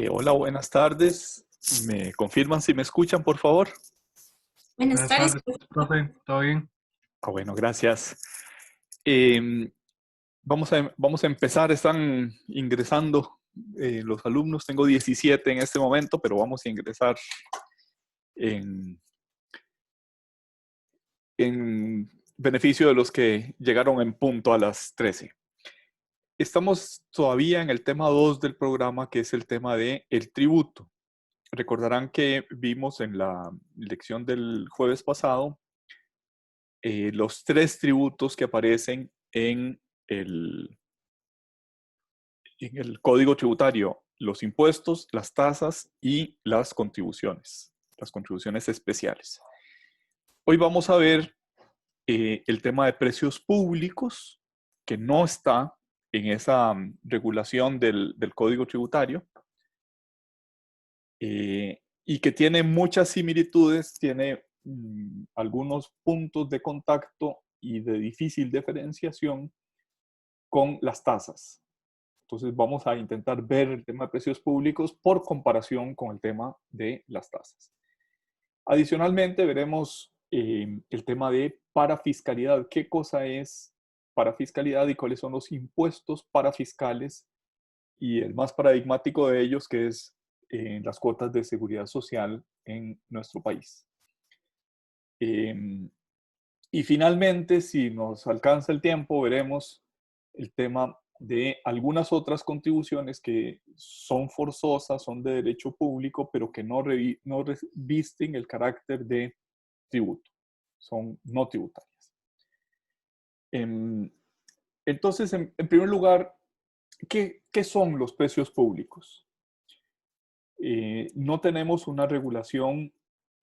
Hola, buenas tardes. ¿Me confirman si me escuchan, por favor? Buenas Buenas tardes, tardes, profe, ¿todo bien? Bueno, gracias. Em, vamos a empezar. Están ingresando los alumnos. Tengo 17 en este momento, pero vamos a ingresar en, en beneficio de los que llegaron en punto a las 13. Estamos todavía en el tema 2 del programa, que es el tema de el tributo. Recordarán que vimos en la lección del jueves pasado los tres tributos que aparecen el, en el código tributario: los impuestos, las tasas y las contribuciones especiales. Hoy vamos a ver el tema de precios públicos, que no está en esa regulación del código tributario, y que tiene muchas similitudes, tiene algunos puntos de contacto y de difícil diferenciación con las tasas. Entonces vamos a intentar ver el tema de precios públicos por comparación con el tema de las tasas. Adicionalmente veremos el tema de parafiscalidad. ¿Qué cosa es parafiscalidad y cuáles son los impuestos parafiscales? Y el más paradigmático de ellos, que es las cuotas de seguridad social en nuestro país. Y finalmente, si nos alcanza el tiempo, veremos el tema de algunas otras contribuciones que son forzosas, son de derecho público, pero que no revisten el carácter de tributo, son no tributarias. Entonces, en primer lugar, ¿qué son los precios públicos? No tenemos una regulación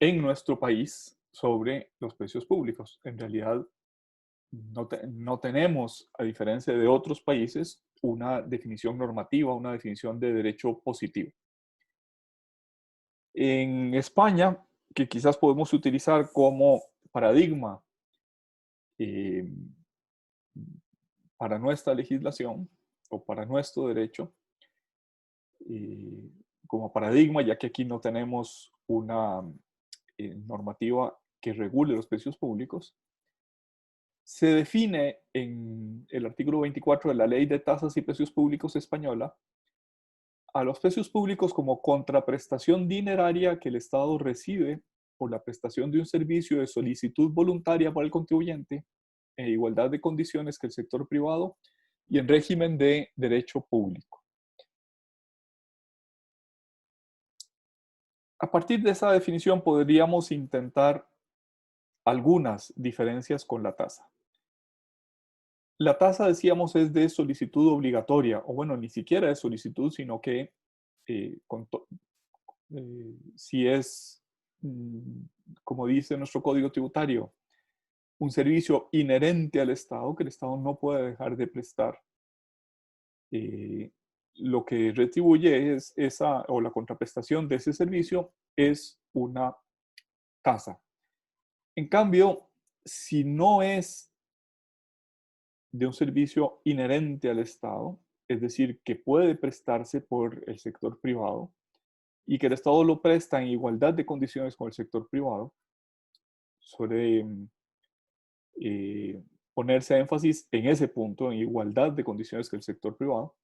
en nuestro país sobre los precios públicos. En realidad, no tenemos, a diferencia de otros países, una definición normativa, una definición de derecho positivo. En España, que quizás podemos utilizar como paradigma eh, para nuestra legislación o para nuestro derecho, eh, como paradigma, ya que aquí no tenemos una normativa que regule los precios públicos, se define en el artículo 24 de la Ley de Tasas y Precios Públicos española a los precios públicos como contraprestación dineraria que el Estado recibe por la prestación de un servicio de solicitud voluntaria para el contribuyente en igualdad de condiciones que el sector privado y en régimen de derecho público. A partir de esa definición podríamos intentar algunas diferencias con la tasa. La tasa, decíamos, es de solicitud obligatoria, o bueno, ni siquiera de solicitud, sino que eh, si es, mm, como dice nuestro código tributario, un servicio inherente al Estado, que el Estado no puede dejar de prestar, eh, lo que retribuye es esa, o la contraprestación de ese servicio es una tasa. En cambio, si no es de un servicio inherente al Estado, es decir, que puede prestarse por el sector privado y que el Estado lo presta en igualdad de condiciones con el sector privado, suele ponerse énfasis en ese punto, en igualdad de condiciones que el sector privado,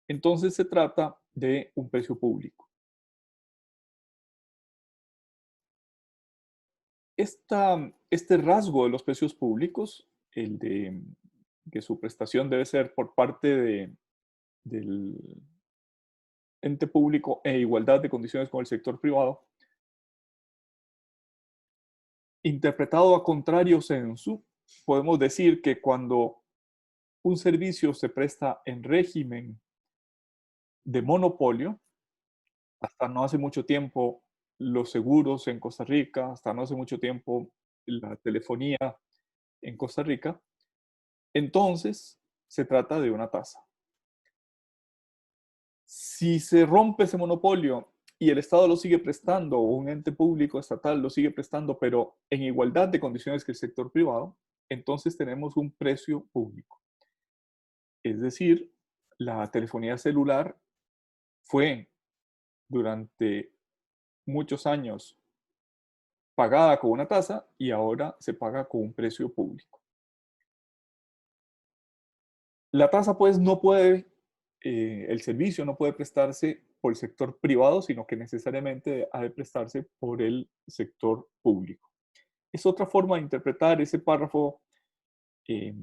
entonces se trata de un precio público. Este rasgo de los precios públicos, el de que su prestación debe ser por parte del ente público e igualdad de condiciones con el sector privado, interpretado a contrario sensu, podemos decir que cuando un servicio se presta en régimen de monopolio, hasta no hace mucho tiempo los seguros en Costa Rica, hasta no hace mucho tiempo la telefonía en Costa Rica, entonces se trata de una tasa. Si se rompe ese monopolio y el Estado lo sigue prestando o un ente público estatal lo sigue prestando, pero en igualdad de condiciones que el sector privado, entonces tenemos un precio público. Es decir, la telefonía celular fue durante muchos años pagada con una tasa y ahora se paga con un precio público. La tasa pues no puede, el servicio no puede prestarse por el sector privado, sino que necesariamente ha de prestarse por el sector público. Es otra forma de interpretar ese párrafo eh,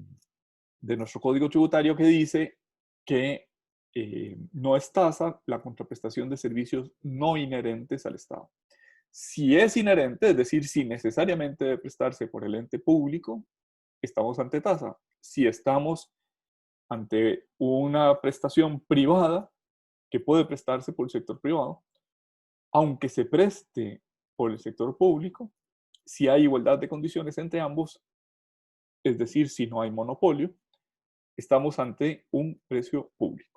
de nuestro código tributario que dice que no es tasa la contraprestación de servicios no inherentes al Estado. Si es inherente, es decir, si necesariamente debe prestarse por el ente público, estamos ante tasa. Si estamos ante una prestación privada que puede prestarse por el sector privado, aunque se preste por el sector público, si hay igualdad de condiciones entre ambos, es decir, si no hay monopolio, estamos ante un precio público.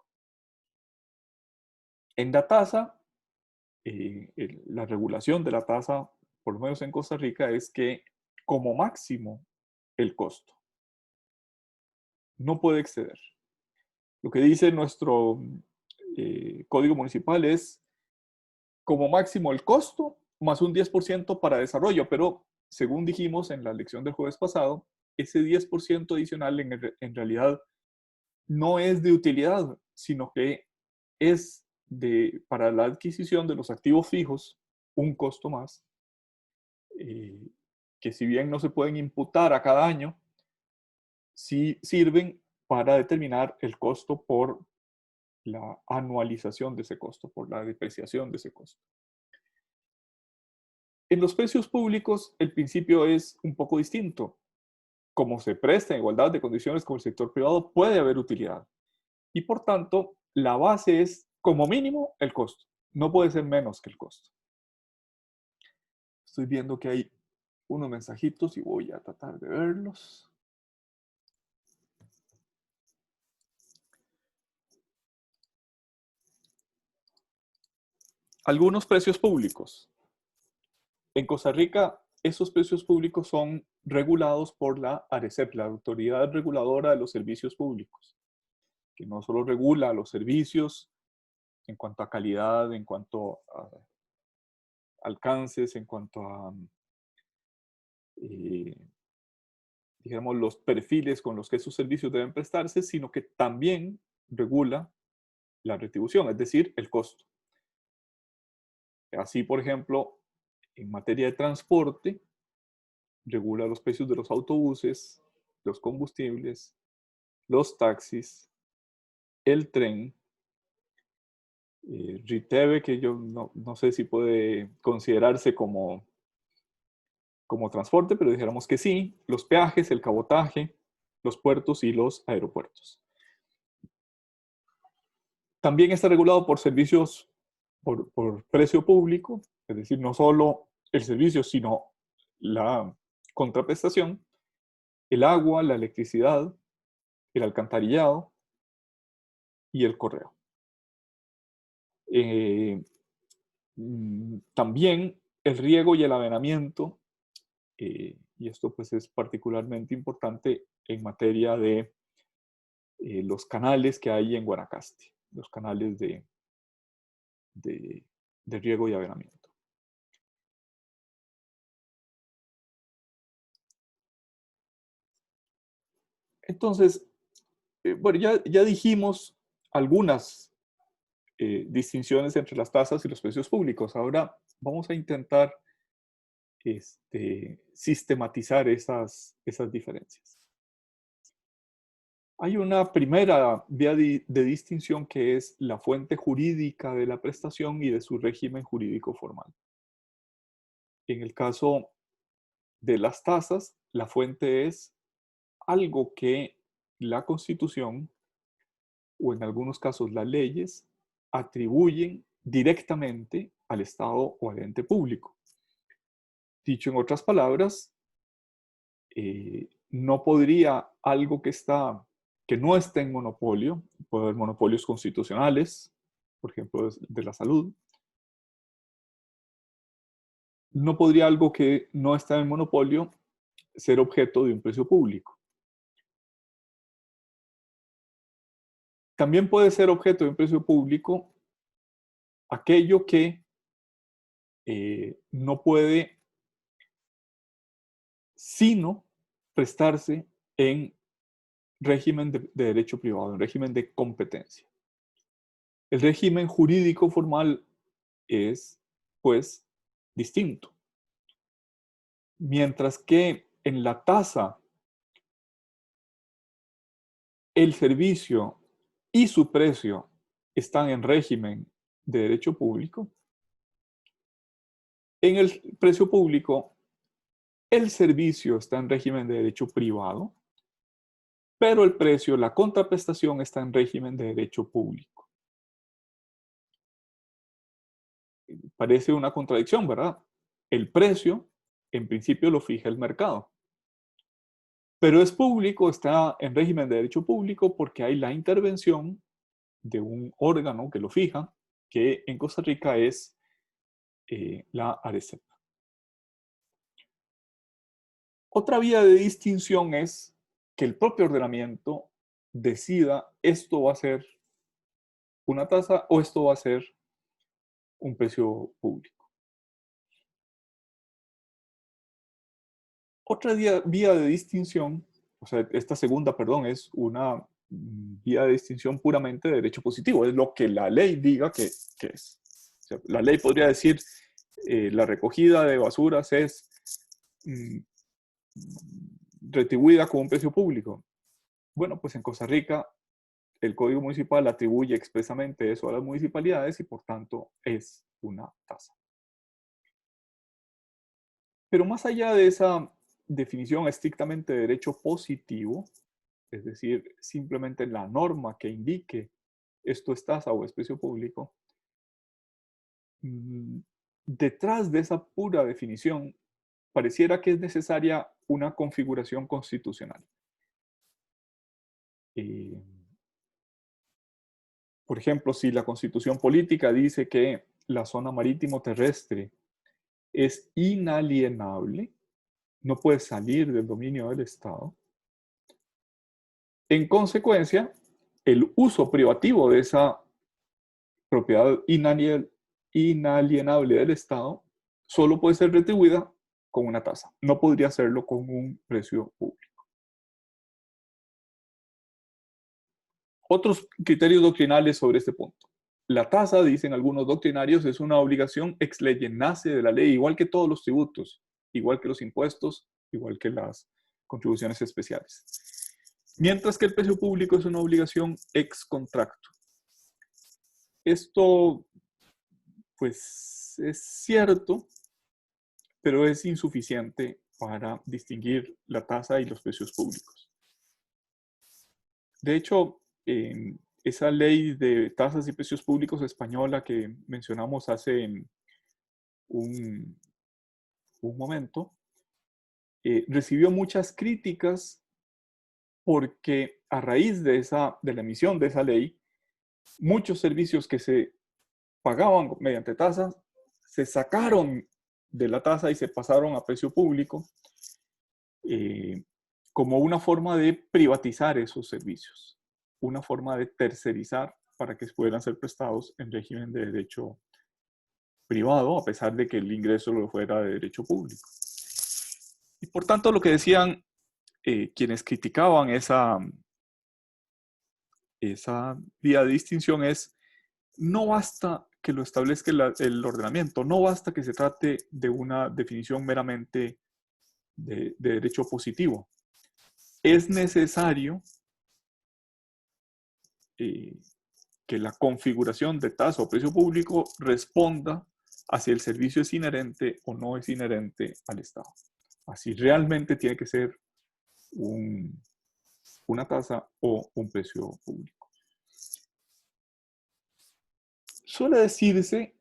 En la tasa, la regulación de la tasa, por lo menos en Costa Rica, es que como máximo el costo no puede exceder. Lo que dice nuestro código municipal es como máximo el costo más un 10% para desarrollo, pero según dijimos en la lección del jueves pasado, ese 10% adicional en realidad no es de utilidad, sino que es para la adquisición de los activos fijos un costo más, que si bien no se pueden imputar a cada año, sí sirven para determinar el costo por la anualización de ese costo, por la depreciación de ese costo. En los precios públicos, el principio es un poco distinto. Como se presta en igualdad de condiciones con el sector privado, puede haber utilidad. Y por tanto, la base es como mínimo el costo. No puede ser menos que el costo. Estoy viendo que hay unos mensajitos y voy a tratar de verlos. Algunos precios públicos. En Costa Rica, esos precios públicos son regulados por la ARECEP, la Autoridad Reguladora de los Servicios Públicos, que no solo regula los servicios en cuanto a calidad, en cuanto a alcances, en cuanto a, eh, digamos, los perfiles con los que esos servicios deben prestarse, sino que también regula la retribución, es decir, el costo. Así, por ejemplo, en materia de transporte, regula los precios de los autobuses, los combustibles, los taxis, el tren, RITEVE, que yo no sé si puede considerarse como transporte, pero dijéramos que sí, los peajes, el cabotaje, los puertos y los aeropuertos. También está regulado por servicios por precio público, es decir, no solo el servicio, sino la contraprestación, el agua, la electricidad, el alcantarillado y el correo. También el riego y el avenamiento, y esto pues es particularmente importante en materia de los canales que hay en Guanacaste, los canales de riego y avenamiento. Entonces, bueno, ya dijimos algunas distinciones entre las tasas y los precios públicos. Ahora vamos a intentar sistematizar esas diferencias. Hay una primera vía de distinción que es la fuente jurídica de la prestación y de su régimen jurídico formal. En el caso de las tasas, la fuente es algo que la Constitución o en algunos casos las leyes atribuyen directamente al Estado o al ente público. Dicho en otras palabras, no podría algo que no esté en monopolio, puede haber monopolios constitucionales, por ejemplo, de la salud, no podría algo que no está en monopolio ser objeto de un precio público. También puede ser objeto de un precio público aquello que no puede sino prestarse en régimen de derecho privado, en régimen de competencia. El régimen jurídico formal es, pues, distinto. Mientras que en la tasa, el servicio y su precio están en régimen de derecho público, en el precio público, el servicio está en régimen de derecho privado, pero el precio, la contraprestación, está en régimen de derecho público. Parece una contradicción, ¿verdad? El precio, en principio, lo fija el mercado. Pero es público, está en régimen de derecho público porque hay la intervención de un órgano que lo fija, que en Costa Rica es la ARECEP. Otra vía de distinción es que el propio ordenamiento decida esto va a ser una tasa o esto va a ser un precio público. Otra vía de distinción, o sea, esta segunda, perdón, es una vía de distinción puramente de derecho positivo, es lo que la ley diga que es. O sea, la ley podría decir, la recogida de basuras es retribuida con un precio público. Bueno, pues en Costa Rica el Código Municipal atribuye expresamente eso a las municipalidades y por tanto es una tasa. Pero más allá de esa definición estrictamente de derecho positivo, es decir, simplemente la norma que indique esto es tasa o es precio público, detrás de esa pura definición pareciera que es necesaria una configuración constitucional. Por ejemplo, si la Constitución política dice que la zona marítimo terrestre es inalienable, no puede salir del dominio del Estado. En consecuencia, el uso privativo de esa propiedad inalienable del Estado solo puede ser retribuida con una tasa. No podría hacerlo con un precio público. Otros criterios doctrinales sobre este punto. La tasa, dicen algunos doctrinarios, es una obligación ex lege, nace de la ley, igual que todos los tributos, igual que los impuestos, igual que las contribuciones especiales. Mientras que el precio público es una obligación ex contracto. Esto, pues, es cierto, pero es insuficiente para distinguir la tasa y los precios públicos. De hecho, esa ley de tasas y precios públicos española que mencionamos hace un momento, recibió muchas críticas porque a raíz de la emisión de esa ley, muchos servicios que se pagaban mediante tasas se sacaron de la tasa y se pasaron a precio público como una forma de privatizar esos servicios, una forma de tercerizar para que puedan ser prestados en régimen de derecho privado, a pesar de que el ingreso lo fuera de derecho público. Y por tanto, lo que decían quienes criticaban esa vía de distinción es, no basta que lo establezca el ordenamiento, no basta que se trate de una definición meramente de derecho positivo. Es necesario que la configuración de tasa o precio público responda a si el servicio es inherente o no es inherente al Estado. Así realmente tiene que ser una tasa o un precio público. Suele decirse,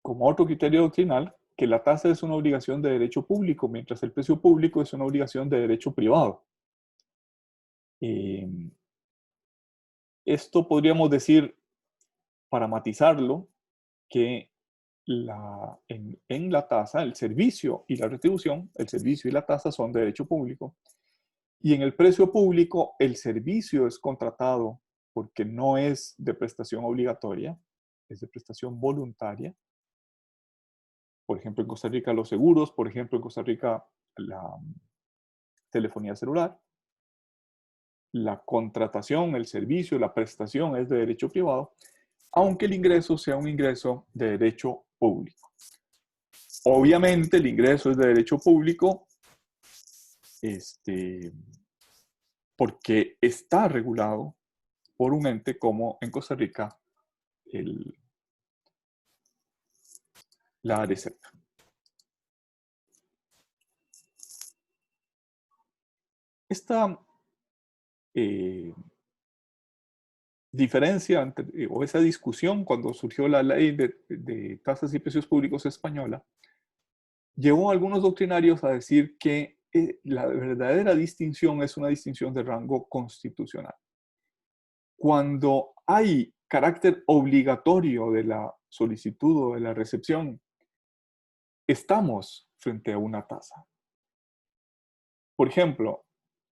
como otro criterio doctrinal, que la tasa es una obligación de derecho público, mientras el precio público es una obligación de derecho privado. Esto podríamos decir, para matizarlo, que en la tasa, el servicio y la retribución, el servicio y la tasa son de derecho público, y en el precio público el servicio es contratado porque no es de prestación obligatoria es de prestación voluntaria. Por ejemplo, en Costa Rica los seguros, por ejemplo, en Costa Rica la telefonía celular. La contratación, el servicio, la prestación es de derecho privado, aunque el ingreso sea un ingreso de derecho público. Obviamente el ingreso es de derecho público porque está regulado por un ente como en Costa Rica la ARECEP. Esta diferencia o esa discusión cuando surgió la ley de tasas y precios públicos española llevó a algunos doctrinarios a decir que la verdadera distinción es una distinción de rango constitucional. Cuando hay carácter obligatorio de la solicitud o de la recepción, estamos frente a una tasa. Por ejemplo,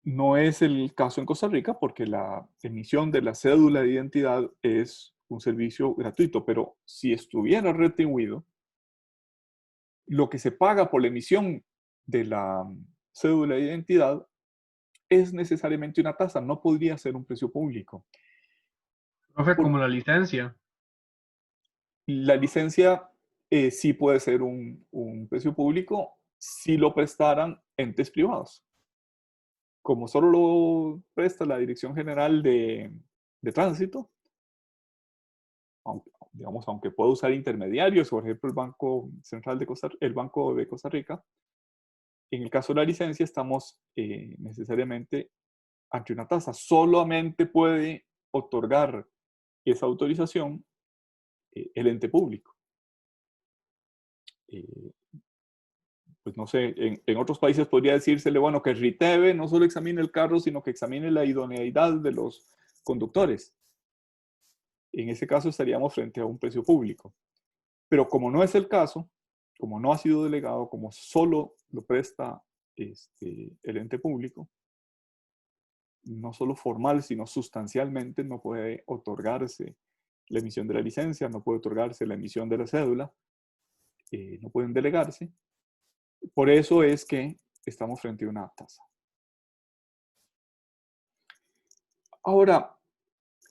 no es el caso en Costa Rica porque la emisión de la cédula de identidad es un servicio gratuito, pero si estuviera retribuido, lo que se paga por la emisión de la cédula de identidad es necesariamente una tasa, no podría ser un precio público. Profe, como la licencia. La licencia sí puede ser un precio público si lo prestaran entes privados. Como solo lo presta la Dirección General de Tránsito, aunque pueda usar intermediarios, por ejemplo el Banco Central el Banco de Costa Rica, en el caso de la licencia estamos necesariamente ante una tasa. Solamente puede otorgar esa autorización el ente público. Pues no sé, en otros países podría decírsele, bueno, que RITEVE no solo examine el carro, sino que examine la idoneidad de los conductores. En ese caso estaríamos frente a un precio público. Pero como no es el caso, como no ha sido delegado, como solo lo presta el ente público, no solo formal, sino sustancialmente no puede otorgarse la emisión de la licencia, no puede otorgarse la emisión de la cédula, no pueden delegarse. Por eso es que estamos frente a una tasa. Ahora,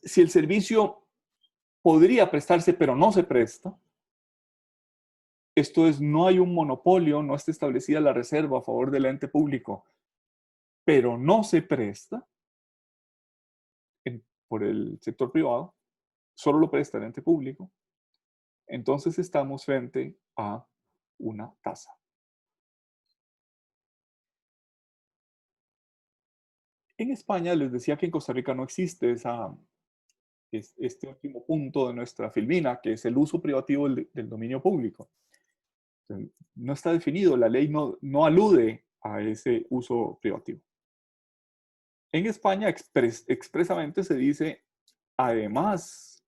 si el servicio podría prestarse, pero no se presta, esto es, no hay un monopolio, no está establecida la reserva a favor del ente público, pero no se presta por el sector privado, solo lo presta el ente público, entonces estamos frente a una tasa. En España les decía que en Costa Rica no existe este último punto de nuestra filmina, que es el uso privativo del dominio público. No está definido, la ley no alude a ese uso privativo. En España expresamente se dice, además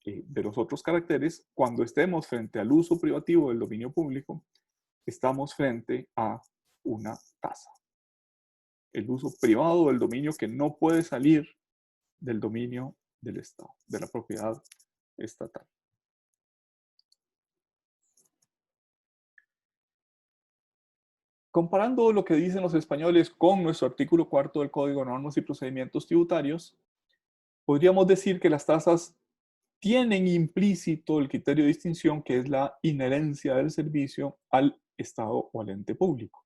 de los otros caracteres, cuando estemos frente al uso privativo del dominio público, estamos frente a una tasa. El uso privado del dominio que no puede salir del dominio del Estado, de la propiedad estatal. Comparando lo que dicen los españoles con nuestro artículo 4 del Código de Normas y Procedimientos Tributarios, podríamos decir que las tasas tienen implícito el criterio de distinción que es la inherencia del servicio al Estado o al ente público.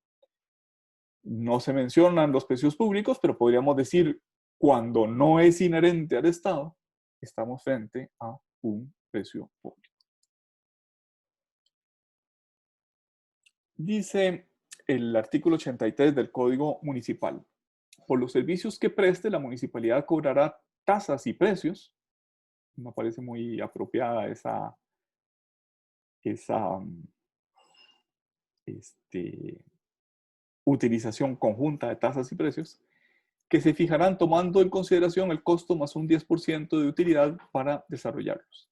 No se mencionan los precios públicos, pero podríamos decir cuando no es inherente al Estado, estamos frente a un precio público. Dice el artículo 83 del Código Municipal. Por los servicios que preste, la municipalidad cobrará tasas y precios. Me parece muy apropiada esa utilización conjunta de tasas y precios, que se fijarán tomando en consideración el costo más un 10% de utilidad para desarrollarlos.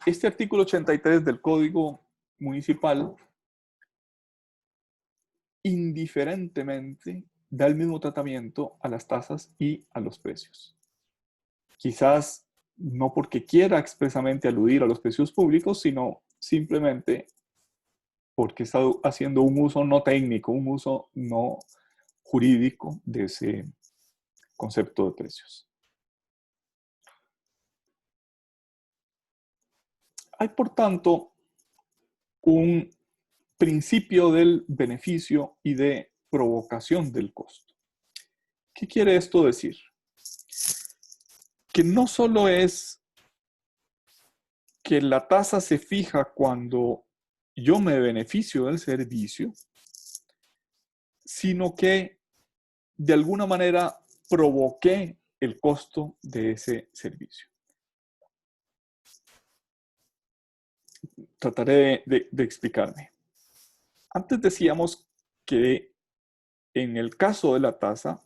Este artículo 83 del Código Municipal indiferentemente da el mismo tratamiento a las tasas y a los precios. Quizás no porque quiera expresamente aludir a los precios públicos, sino simplemente porque está haciendo un uso no técnico, un uso no jurídico de ese concepto de precios. Hay, por tanto, un principio del beneficio y de provocación del costo. ¿Qué quiere esto decir? Que no solo es que la tasa se fija cuando yo me beneficio del servicio, sino que de alguna manera provoqué el costo de ese servicio. Trataré de explicarme. Antes decíamos que en el caso de la tasa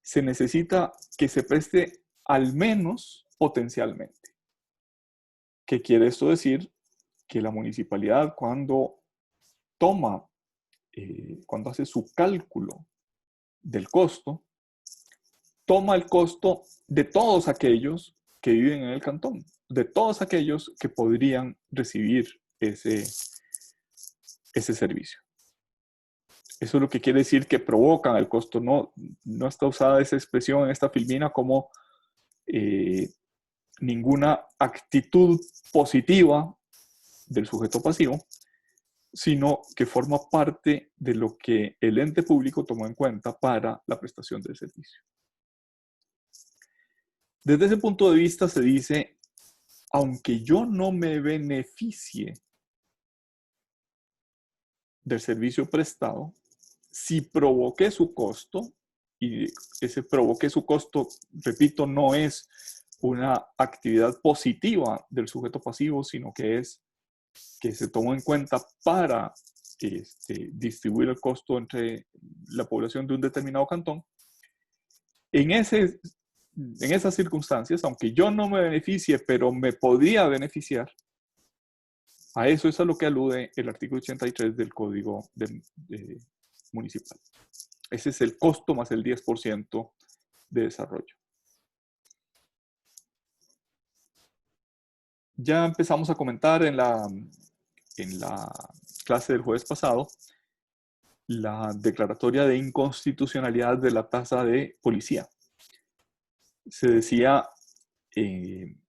se necesita que se preste al menos potencialmente. ¿Qué quiere esto decir? Que la municipalidad cuando cuando hace su cálculo del costo, toma el costo de todos aquellos que viven en el cantón, de todos aquellos que podrían recibir ese servicio. Eso es lo que quiere decir que provocan el costo. No está usada esa expresión en esta filmina como ninguna actitud positiva del sujeto pasivo, sino que forma parte de lo que el ente público tomó en cuenta para la prestación del servicio. Desde ese punto de vista se dice, aunque yo no me beneficie del servicio prestado, si provoqué su costo, y ese provoqué su costo, repito, no es una actividad positiva del sujeto pasivo, sino que es que se tomó en cuenta para distribuir el costo entre la población de un determinado cantón. En esas circunstancias, aunque yo no me beneficie, pero me podría beneficiar, a eso es a lo que alude el artículo 83 del Código Municipal. Ese es el costo más el 10% de desarrollo. Ya empezamos a comentar en la clase del jueves pasado la declaratoria de inconstitucionalidad de la tasa de policía. Se decía en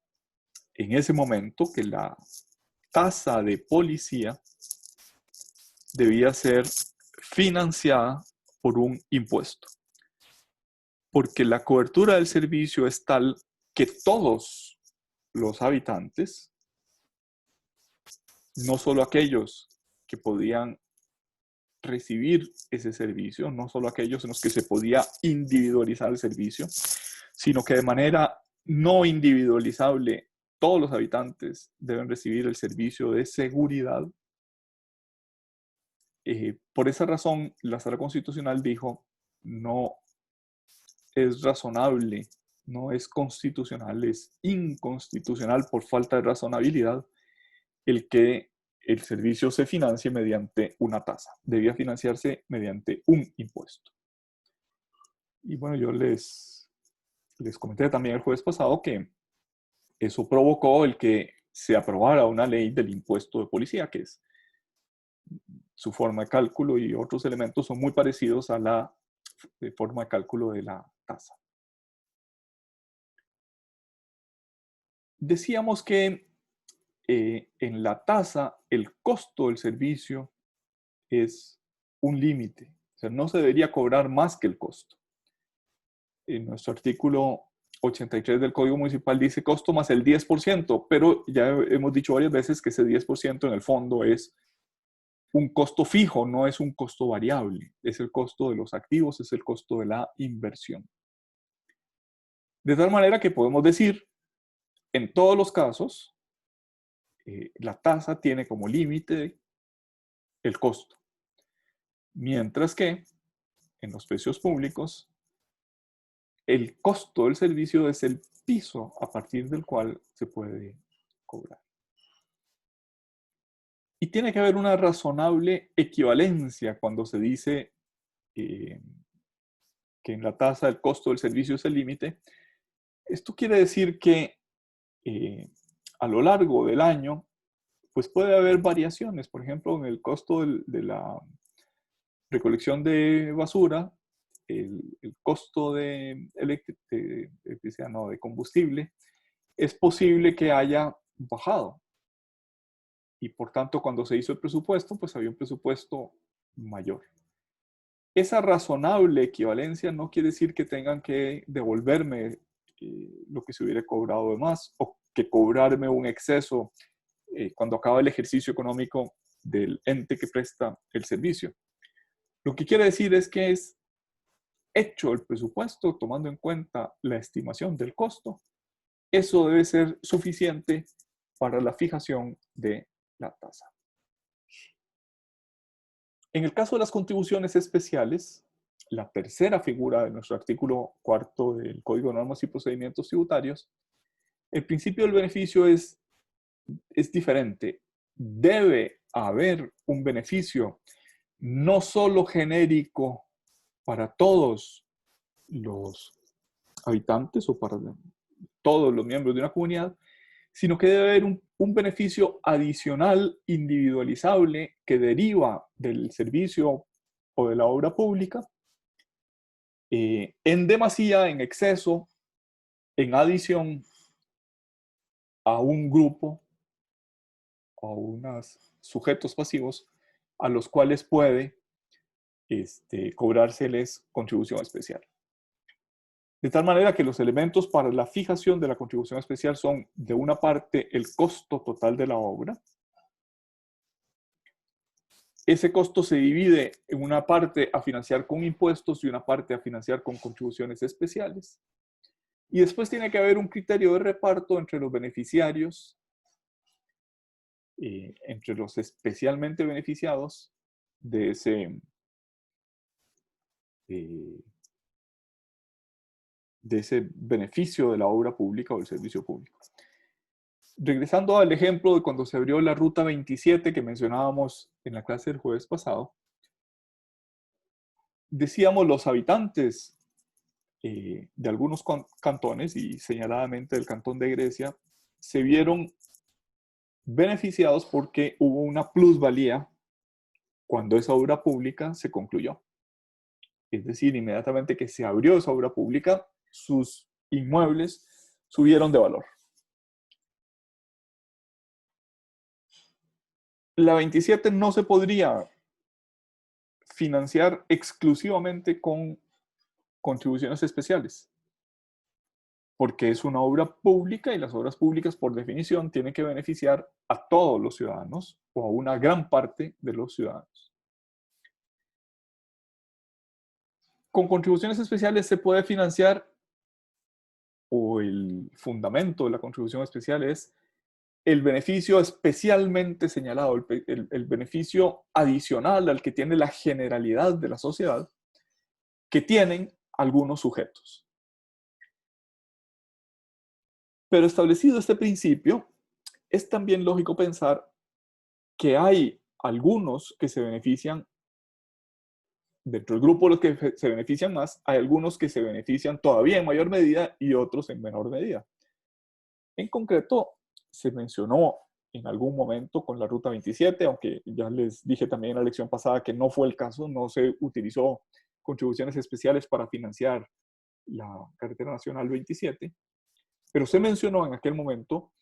ese momento que la tasa de policía debía ser financiada por un impuesto, porque la cobertura del servicio es tal que todos los habitantes, no solo aquellos que podían recibir ese servicio, no solo aquellos en los que se podía individualizar el servicio, sino que de manera no individualizable todos los habitantes deben recibir el servicio de seguridad. Por esa razón, la Sala Constitucional dijo, no es razonable, no es constitucional, es inconstitucional por falta de razonabilidad el que el servicio se financie mediante una tasa. Debía financiarse mediante un impuesto. Y bueno, yo les comenté también el jueves pasado que eso provocó el que se aprobara una ley del impuesto de policía, que es su forma de cálculo y otros elementos son muy parecidos a la forma de cálculo de la tasa. Decíamos que en la tasa el costo del servicio es un límite, o sea, no se debería cobrar más que el costo. En nuestro artículo 83 del Código Municipal dice costo más el 10%, pero ya hemos dicho varias veces que ese 10% en el fondo es un costo fijo, no es un costo variable, es el costo de los activos, es el costo de la inversión. De tal manera que podemos decir, en todos los casos, la tasa tiene como límite el costo, mientras que en los precios públicos, el costo del servicio es el piso a partir del cual se puede cobrar. Y tiene que haber una razonable equivalencia cuando se dice que en la tasa el costo del servicio es el límite, esto quiere decir que a lo largo del año, pues puede haber variaciones. Por ejemplo, en el costo de la recolección de basura, el costo de electricidad, no, de combustible, es posible que haya bajado. Y por tanto, cuando se hizo el presupuesto, pues había un presupuesto mayor. Esa razonable equivalencia no quiere decir que tengan que devolverme lo que se hubiera cobrado de más o que cobrarme un exceso cuando acaba el ejercicio económico del ente que presta el servicio. Lo que quiere decir es que es hecho el presupuesto tomando en cuenta la estimación del costo. Eso debe ser suficiente para la fijación de la tasa. En el caso de las contribuciones especiales, la tercera figura de nuestro artículo 4 del Código de Normas y Procedimientos Tributarios, el principio del beneficio es diferente. Debe haber un beneficio no solo genérico para todos los habitantes o para todos los miembros de una comunidad, sino que debe haber un beneficio adicional individualizable que deriva del servicio o de la obra pública en demasía, en exceso, en adición a un grupo o unos sujetos pasivos a los cuales puede cobrárseles contribución especial. De tal manera que los elementos para la fijación de la contribución especial son, de una parte, el costo total de la obra. Ese costo se divide en una parte a financiar con impuestos y una parte a financiar con contribuciones especiales. Y después tiene que haber un criterio de reparto entre los beneficiarios, entre los especialmente beneficiados de ese beneficio de la obra pública o del servicio público. Regresando al ejemplo de cuando se abrió la Ruta 27 que mencionábamos en la clase del jueves pasado, decíamos los habitantes de algunos cantones y señaladamente del cantón de Grecia se vieron beneficiados porque hubo una plusvalía cuando esa obra pública se concluyó. Es decir, inmediatamente que se abrió esa obra pública, sus inmuebles subieron de valor. La 27 no se podría financiar exclusivamente con contribuciones especiales, porque es una obra pública y las obras públicas, por definición, tienen que beneficiar a todos los ciudadanos o a una gran parte de los ciudadanos. Con contribuciones especiales se puede financiar, o el fundamento de la contribución especial es el beneficio especialmente señalado, el beneficio adicional al que tiene la generalidad de la sociedad, que tienen algunos sujetos. Pero establecido este principio, es también lógico pensar que hay algunos que se benefician, dentro del grupo de los que se benefician más, hay algunos que se benefician todavía en mayor medida y otros en menor medida. En concreto, se mencionó en algún momento con la Ruta 27, aunque ya les dije también en la lección pasada que no fue el caso, no se utilizó contribuciones especiales para financiar la Carretera Nacional 27, pero se mencionó en aquel momento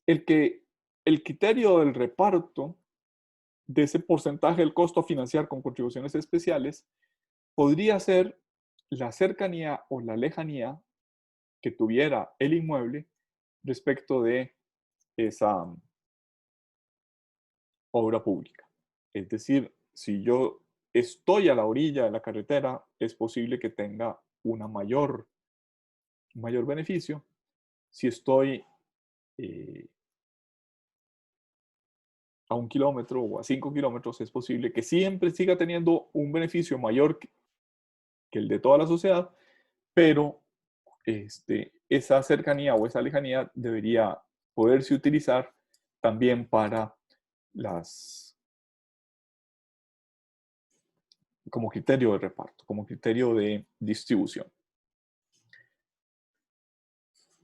que el criterio del reparto de ese porcentaje del costo a financiar con contribuciones especiales podría ser la cercanía o la lejanía que tuviera el inmueble respecto de esa obra pública. Es decir, si yo estoy a la orilla de la carretera, es posible que tenga un mayor beneficio. Si estoy a 1 kilómetro o a 5 kilómetros, es posible que siempre siga teniendo un beneficio mayor que el de toda la sociedad, pero esa cercanía o esa lejanía debería poderse utilizar también para como criterio de reparto, como criterio de distribución.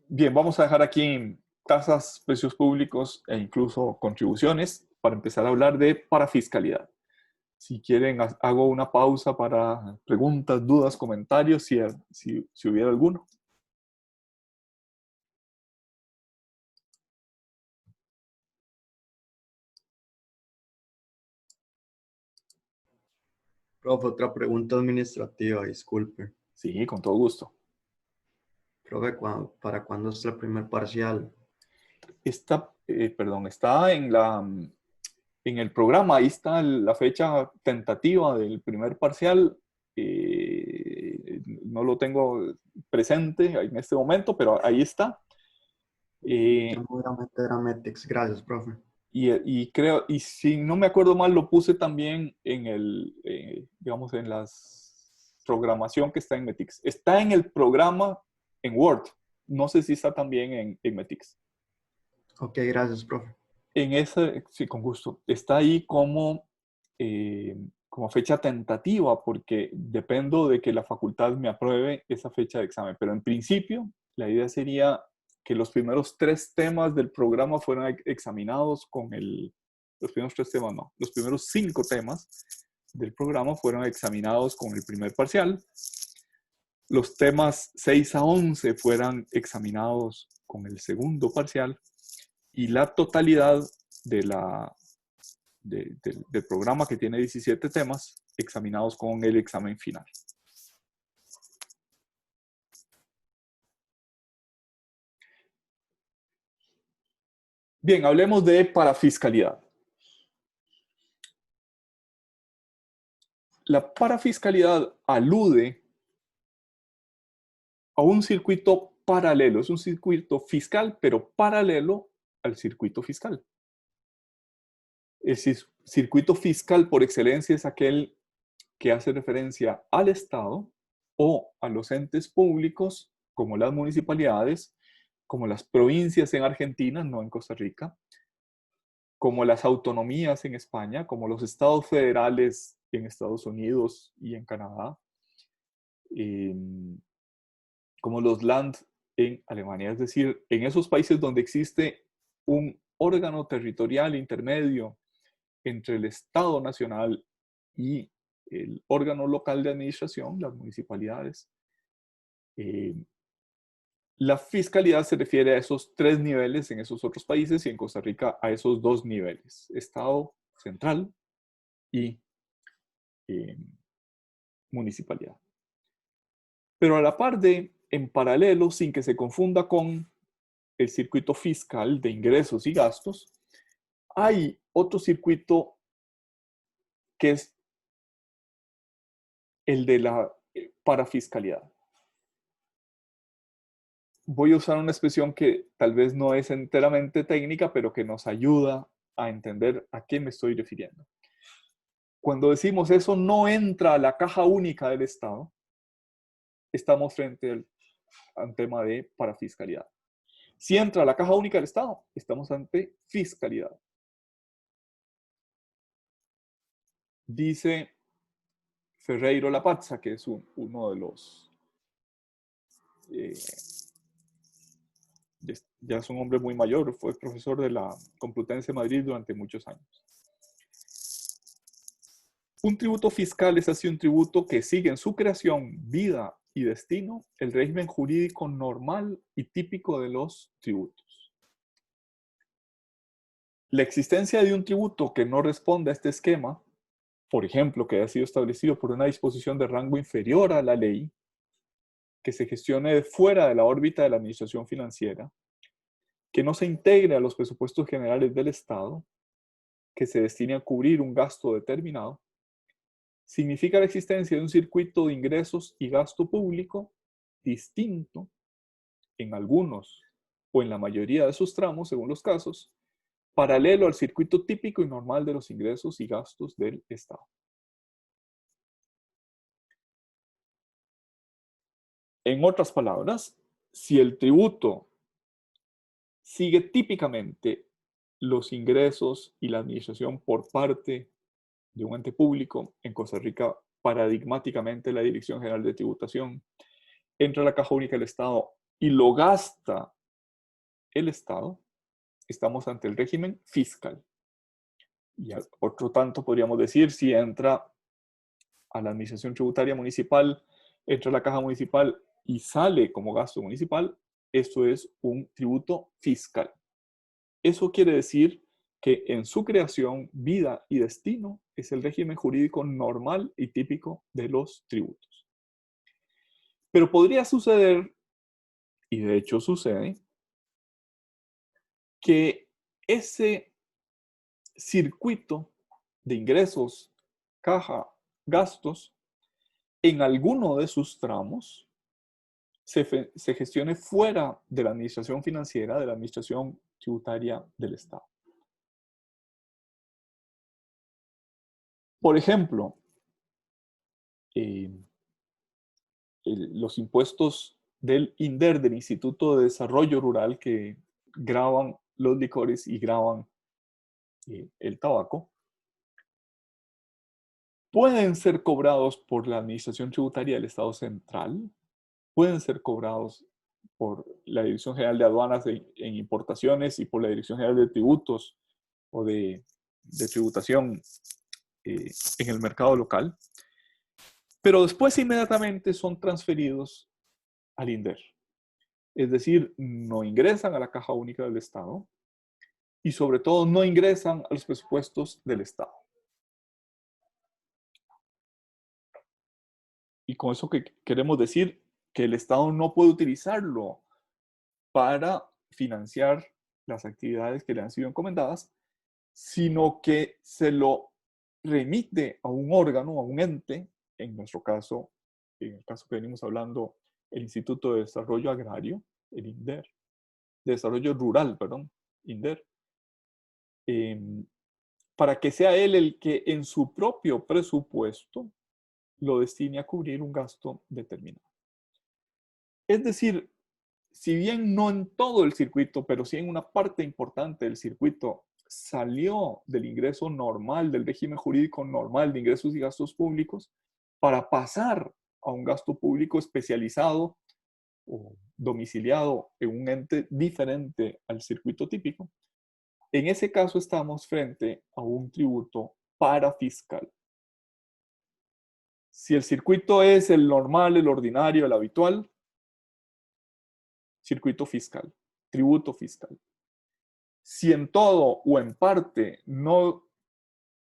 Bien, vamos a dejar aquí tasas, precios públicos e incluso contribuciones para empezar a hablar de parafiscalidad. Si quieren, hago una pausa para preguntas, dudas, comentarios, si hubiera alguno. Profe, otra pregunta administrativa, disculpe. Sí, con todo gusto. Profe, ¿para cuándo es el primer parcial? Está en el programa, ahí está la fecha tentativa del primer parcial. No lo tengo presente en este momento, pero ahí está. Yo me voy a meter a Metix. Gracias, profe. Y creo, y si no me acuerdo mal, lo puse también en digamos, en la programación que está en Metix. Está en el programa en Word. No sé si está también en Metix. Ok, gracias, profe. Sí, con gusto. Está ahí como fecha tentativa, porque dependo de que la facultad me apruebe esa fecha de examen. Pero en principio, la idea sería que los primeros 3 temas del programa fueran examinados los primeros 3 temas no, los primeros 5 temas del programa fueron examinados con el primer parcial. Los temas 6 a 11 fueran examinados con el segundo parcial y la totalidad del programa, que tiene 17 temas, examinados con el examen final. Bien, hablemos de parafiscalidad. La parafiscalidad alude a un circuito paralelo, es un circuito fiscal, pero paralelo al circuito fiscal. El circuito fiscal por excelencia es aquel que hace referencia al Estado o a los entes públicos, como las municipalidades, como las provincias en Argentina, no en Costa Rica, como las autonomías en España, como los estados federales en Estados Unidos y en Canadá, como los Land en Alemania. Es decir, en esos países donde existe un órgano territorial intermedio entre el Estado nacional y el órgano local de administración, las municipalidades. La fiscalidad se refiere a esos 3 niveles en esos otros países y en Costa Rica a esos 2 niveles, Estado central y municipalidad. Pero a la par en paralelo, sin que se confunda con el circuito fiscal de ingresos y gastos, hay otro circuito que es el de la parafiscalidad. Voy a usar una expresión que tal vez no es enteramente técnica, pero que nos ayuda a entender a qué me estoy refiriendo. Cuando decimos eso no entra a la caja única del Estado, estamos frente a un tema de parafiscalidad. Si entra a la caja única del Estado, estamos ante fiscalidad. Dice Ferreiro Lapazza, que es uno de los... ya es un hombre muy mayor, fue profesor de la Complutense de Madrid durante muchos años. Un tributo fiscal es así un tributo que sigue en su creación, vida y destino el régimen jurídico normal y típico de los tributos. La existencia de un tributo que no responde a este esquema, por ejemplo, que haya sido establecido por una disposición de rango inferior a la ley, que se gestione fuera de la órbita de la administración financiera, que no se integre a los presupuestos generales del Estado, que se destine a cubrir un gasto determinado, significa la existencia de un circuito de ingresos y gasto público distinto en algunos o en la mayoría de sus tramos, según los casos, paralelo al circuito típico y normal de los ingresos y gastos del Estado. En otras palabras, si el tributo sigue típicamente los ingresos y la administración por parte de un ente público, en Costa Rica paradigmáticamente la Dirección General de Tributación, entra a la Caja Única del Estado y lo gasta el Estado, estamos ante el régimen fiscal. Y otro tanto podríamos decir, si entra a la Administración Tributaria Municipal, entra a la Caja Municipal y sale como gasto municipal, esto es un tributo fiscal. Eso quiere decir que en su creación, vida y destino es el régimen jurídico normal y típico de los tributos. Pero podría suceder, y de hecho sucede, que ese circuito de ingresos, caja, gastos, en alguno de sus tramos se gestione fuera de la administración financiera, de la administración tributaria del Estado. Por ejemplo, los impuestos del INDER, del Instituto de Desarrollo Rural, que graban los licores y graban el tabaco, pueden ser cobrados por la Administración Tributaria del Estado Central, pueden ser cobrados por la Dirección General de Aduanas en importaciones y por la Dirección General de Tributos o de tributación en el mercado local, pero después inmediatamente son transferidos al INDER. Es decir, no ingresan a la Caja Única del Estado y sobre todo no ingresan a los presupuestos del Estado. Y con eso que queremos decir que el Estado no puede utilizarlo para financiar las actividades que le han sido encomendadas, sino que se lo remite a un órgano, a un ente, en nuestro caso, en el caso que venimos hablando, el Instituto de Desarrollo Agrario, el INDER, de Desarrollo Rural, perdón, INDER, para que sea él el que en su propio presupuesto lo destine a cubrir un gasto determinado. Es decir, si bien no en todo el circuito, pero sí en una parte importante del circuito salió del ingreso normal, del régimen jurídico normal de ingresos y gastos públicos, para pasar a un gasto público especializado o domiciliado en un ente diferente al circuito típico, en ese caso estamos frente a un tributo parafiscal. Si el circuito es el normal, el ordinario, el habitual, circuito fiscal, tributo fiscal. Si en todo o en parte no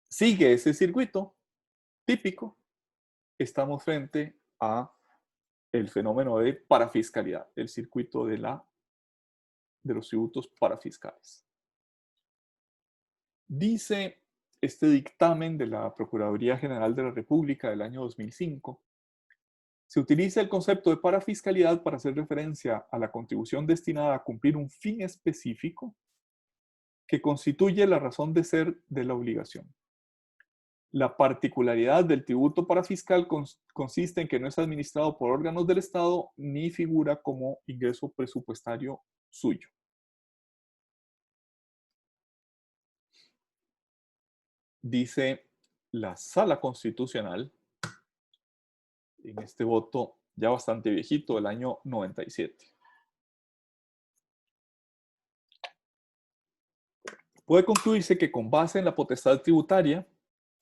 sigue ese circuito típico, estamos frente a el fenómeno de parafiscalidad, el circuito de los tributos parafiscales. Dice este dictamen de la Procuraduría General de la República del año 2005, se utiliza el concepto de parafiscalidad para hacer referencia a la contribución destinada a cumplir un fin específico que constituye la razón de ser de la obligación. La particularidad del tributo parafiscal consiste en que no es administrado por órganos del Estado ni figura como ingreso presupuestario suyo. Dice la Sala Constitucional, en este voto ya bastante viejito, del año 97. Puede concluirse que con base en la potestad tributaria,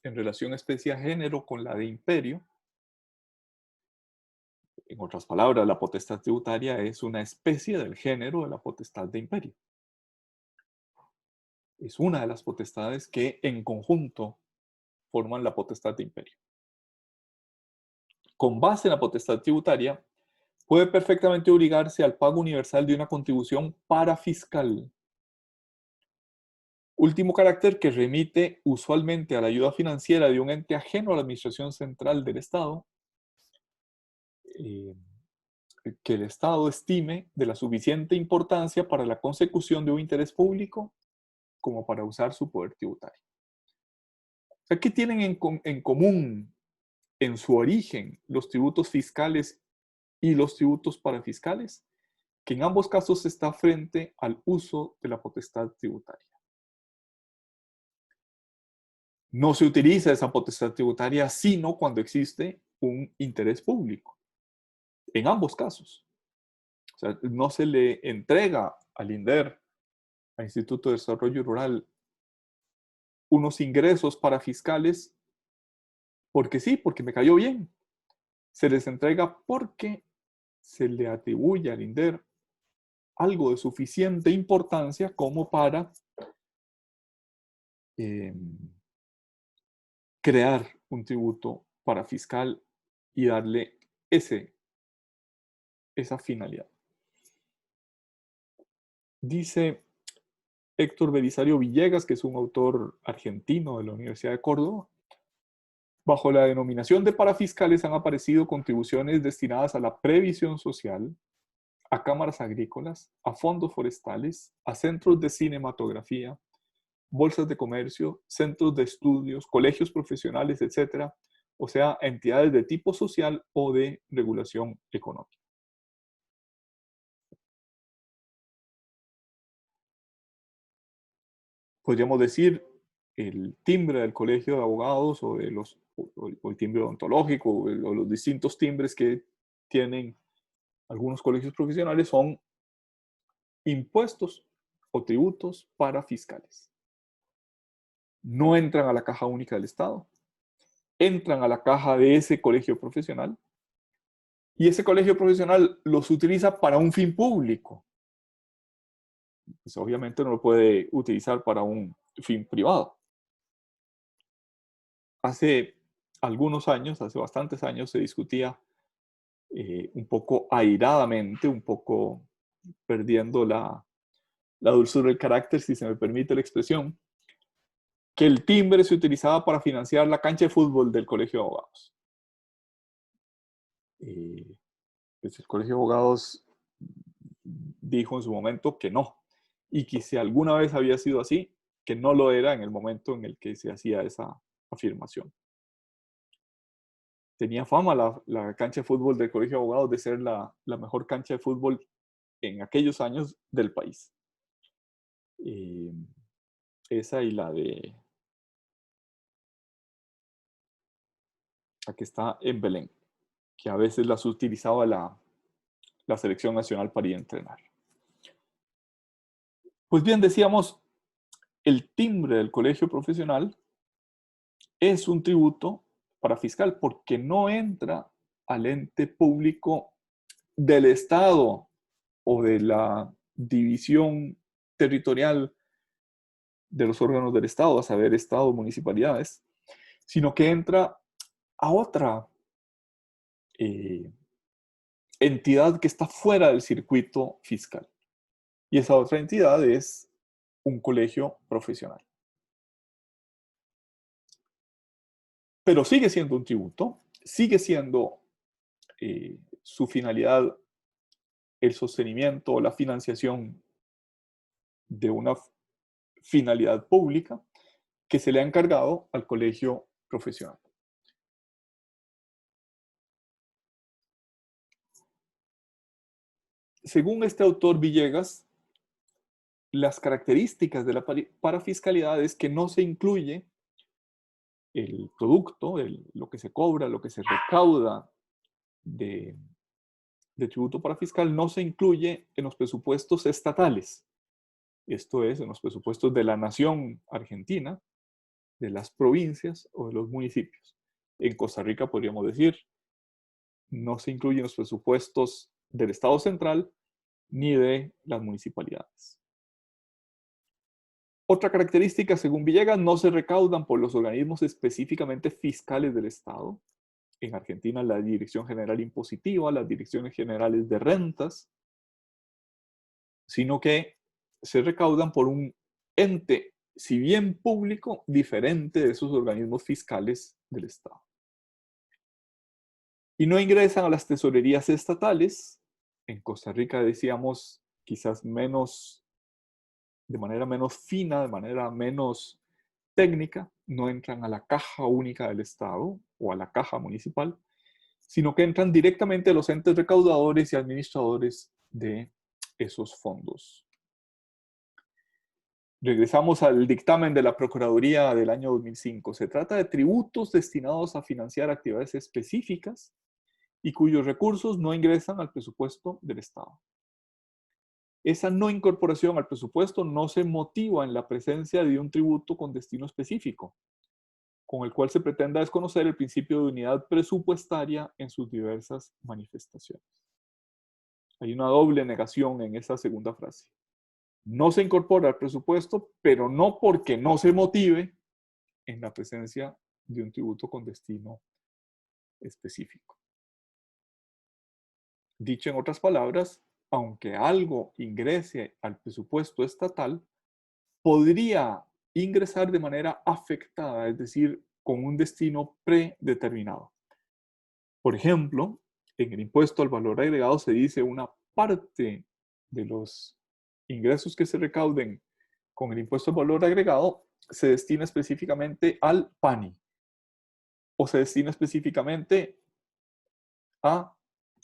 en relación especie a género con la de imperio, en otras palabras, la potestad tributaria es una especie del género de la potestad de imperio. Es una de las potestades que en conjunto forman la potestad de imperio. Con base en la potestad tributaria, puede perfectamente obligarse al pago universal de una contribución parafiscal. Último carácter que remite usualmente a la ayuda financiera de un ente ajeno a la administración central del Estado, que el Estado estime de la suficiente importancia para la consecución de un interés público como para usar su poder tributario. O sea, ¿qué tienen en común en su origen los tributos fiscales y los tributos parafiscales? Que en ambos casos se está frente al uso de la potestad tributaria. No se utiliza esa potestad tributaria sino cuando existe un interés público, en ambos casos. O sea, no se le entrega al INDER, al Instituto de Desarrollo Rural, unos ingresos para fiscales porque sí, porque me cayó bien. Se les entrega porque se le atribuye al INDER algo de suficiente importancia como para eh, crear un tributo para fiscal y darle esa finalidad. Dice Héctor Belisario Villegas, que es un autor argentino de la Universidad de Córdoba, bajo la denominación de parafiscales han aparecido contribuciones destinadas a la previsión social, a cámaras agrícolas, a fondos forestales, a centros de cinematografía, bolsas de comercio, centros de estudios, colegios profesionales, etc. O sea, entidades de tipo social o de regulación económica. Podríamos decir el timbre del colegio de abogados o, o el timbre odontológico o los distintos timbres que tienen algunos colegios profesionales son impuestos o tributos para fiscales. No entran a la caja única del Estado, entran a la caja de ese colegio profesional y ese colegio profesional los utiliza para un fin público. Pues obviamente no lo puede utilizar para un fin privado. Hace algunos años, hace bastantes años, se discutía un poco airadamente, un poco perdiendo la dulzura del carácter, si se me permite la expresión, que el timbre se utilizaba para financiar la cancha de fútbol del Colegio de Abogados. Pues el Colegio de Abogados dijo en su momento que no, y que si alguna vez había sido así, que no lo era en el momento en el que se hacía esa afirmación. Tenía fama la cancha de fútbol del Colegio de Abogados de ser la mejor cancha de fútbol en aquellos años del país. Esa y la de la que está en Belén, que a veces las utilizaba la selección nacional para ir a entrenar. Pues bien, decíamos, el timbre del colegio profesional es un tributo para fiscal porque no entra al ente público del Estado o de la división territorial de los órganos del Estado, a saber, Estado, municipalidades, sino que entra a otra entidad que está fuera del circuito fiscal. Y esa otra entidad es un colegio profesional. Pero sigue siendo un tributo, sigue siendo su finalidad el sostenimiento o la financiación de una finalidad pública que se le ha encargado al colegio profesional. Según este autor Villegas, las características de la parafiscalidad es que no se incluye el producto, lo que se cobra, lo que se recauda de tributo parafiscal, no se incluye en los presupuestos estatales. Esto es, en los presupuestos de la nación argentina, de las provincias o de los municipios. En Costa Rica podríamos decir, no se incluyen los presupuestos del Estado central ni de las municipalidades. Otra característica, según Villegas, no se recaudan por los organismos específicamente fiscales del Estado. En Argentina, la Dirección General Impositiva, las Direcciones Generales de Rentas, sino que se recaudan por un ente, si bien público, diferente de esos organismos fiscales del Estado. Y no ingresan a las tesorerías estatales. En Costa Rica decíamos quizás menos, de manera menos fina, de manera menos técnica, no entran a la caja única del Estado o a la caja municipal, sino que entran directamente a los entes recaudadores y administradores de esos fondos. Regresamos al dictamen de la Procuraduría del año 2005. Se trata de tributos destinados a financiar actividades específicas y cuyos recursos no ingresan al presupuesto del Estado. Esa no incorporación al presupuesto no se motiva en la presencia de un tributo con destino específico, con el cual se pretenda desconocer el principio de unidad presupuestaria en sus diversas manifestaciones. Hay una doble negación en esa segunda frase. No se incorpora al presupuesto, pero no porque no se motive en la presencia de un tributo con destino específico. Dicho en otras palabras, aunque algo ingrese al presupuesto estatal, podría ingresar de manera afectada, es decir, con un destino predeterminado. Por ejemplo, en el impuesto al valor agregado se dice una parte de los ingresos que se recauden con el impuesto al valor agregado se destina específicamente al PANI o se destina específicamente a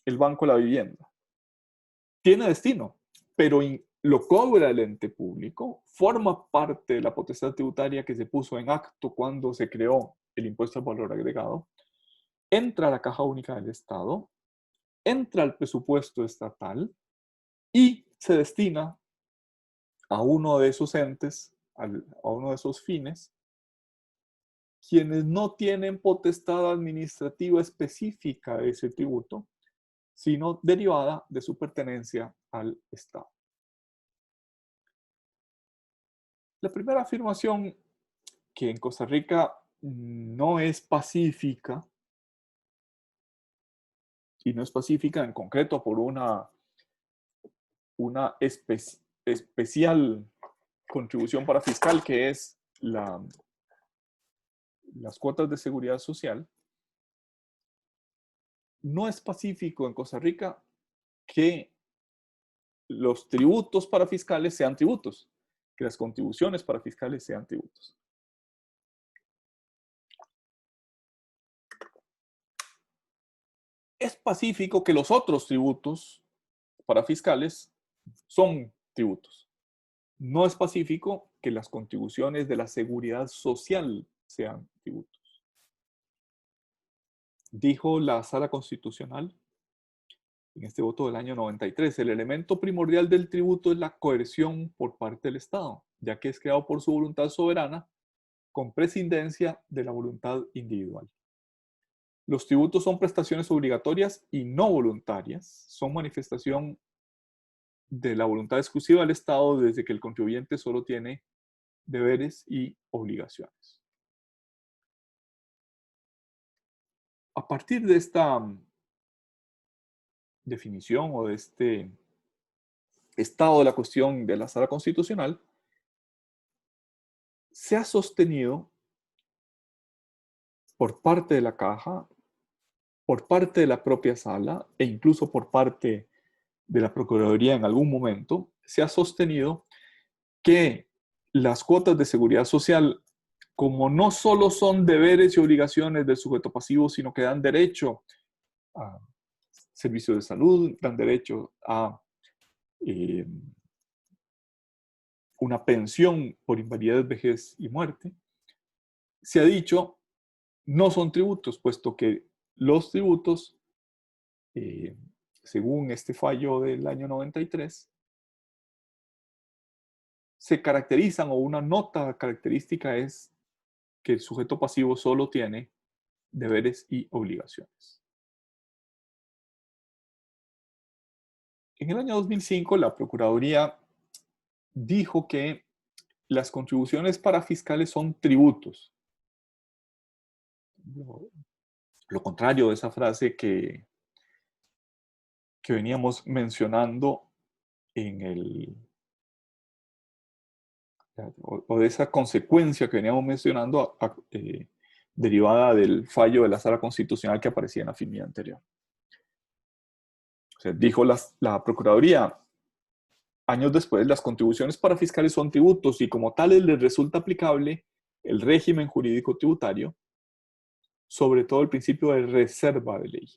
el Banco de la Vivienda. Tiene destino, pero lo cobra el ente público, forma parte de la potestad tributaria que se puso en acto cuando se creó el impuesto al valor agregado, entra a la caja única del Estado, entra al presupuesto estatal y se destina a uno de esos entes, a uno de esos fines, quienes no tienen potestad administrativa específica de ese tributo, sino derivada de su pertenencia al Estado. La primera afirmación, que en Costa Rica no es pacífica, y no es pacífica en concreto por una especial contribución para fiscal, que es las cuotas de seguridad social. No es pacífico en Costa Rica que los tributos para fiscales sean tributos, que las contribuciones para fiscales sean tributos. Es pacífico que los otros tributos para fiscales son tributos. No es pacífico que las contribuciones de la seguridad social sean tributos. Dijo la Sala Constitucional en este voto del año 93, el elemento primordial del tributo es la coerción por parte del Estado, ya que es creado por su voluntad soberana con prescindencia de la voluntad individual. Los tributos son prestaciones obligatorias y no voluntarias, son manifestación de la voluntad exclusiva del Estado desde que el contribuyente solo tiene deberes y obligaciones. A partir de esta definición o de este estado de la cuestión de la Sala Constitucional, se ha sostenido por parte de la Caja, por parte de la propia Sala e incluso por parte de la Procuraduría en algún momento, se ha sostenido que las cuotas de seguridad social, como no solo son deberes y obligaciones del sujeto pasivo, sino que dan derecho a servicios de salud, dan derecho a una pensión por invalidez, vejez y muerte, se ha dicho no son tributos, puesto que los tributos, según este fallo del año 93, se caracterizan, o una nota característica es que el sujeto pasivo solo tiene deberes y obligaciones. En el año 2005, la Procuraduría dijo que las contribuciones para fiscales son tributos. Lo contrario de esa frase que veníamos mencionando o de esa consecuencia que veníamos mencionando derivada del fallo de la Sala Constitucional que aparecía en la filmilla anterior. O sea, dijo la Procuraduría, años después, las contribuciones para fiscales son tributos y como tales les resulta aplicable el régimen jurídico tributario, sobre todo el principio de reserva de ley.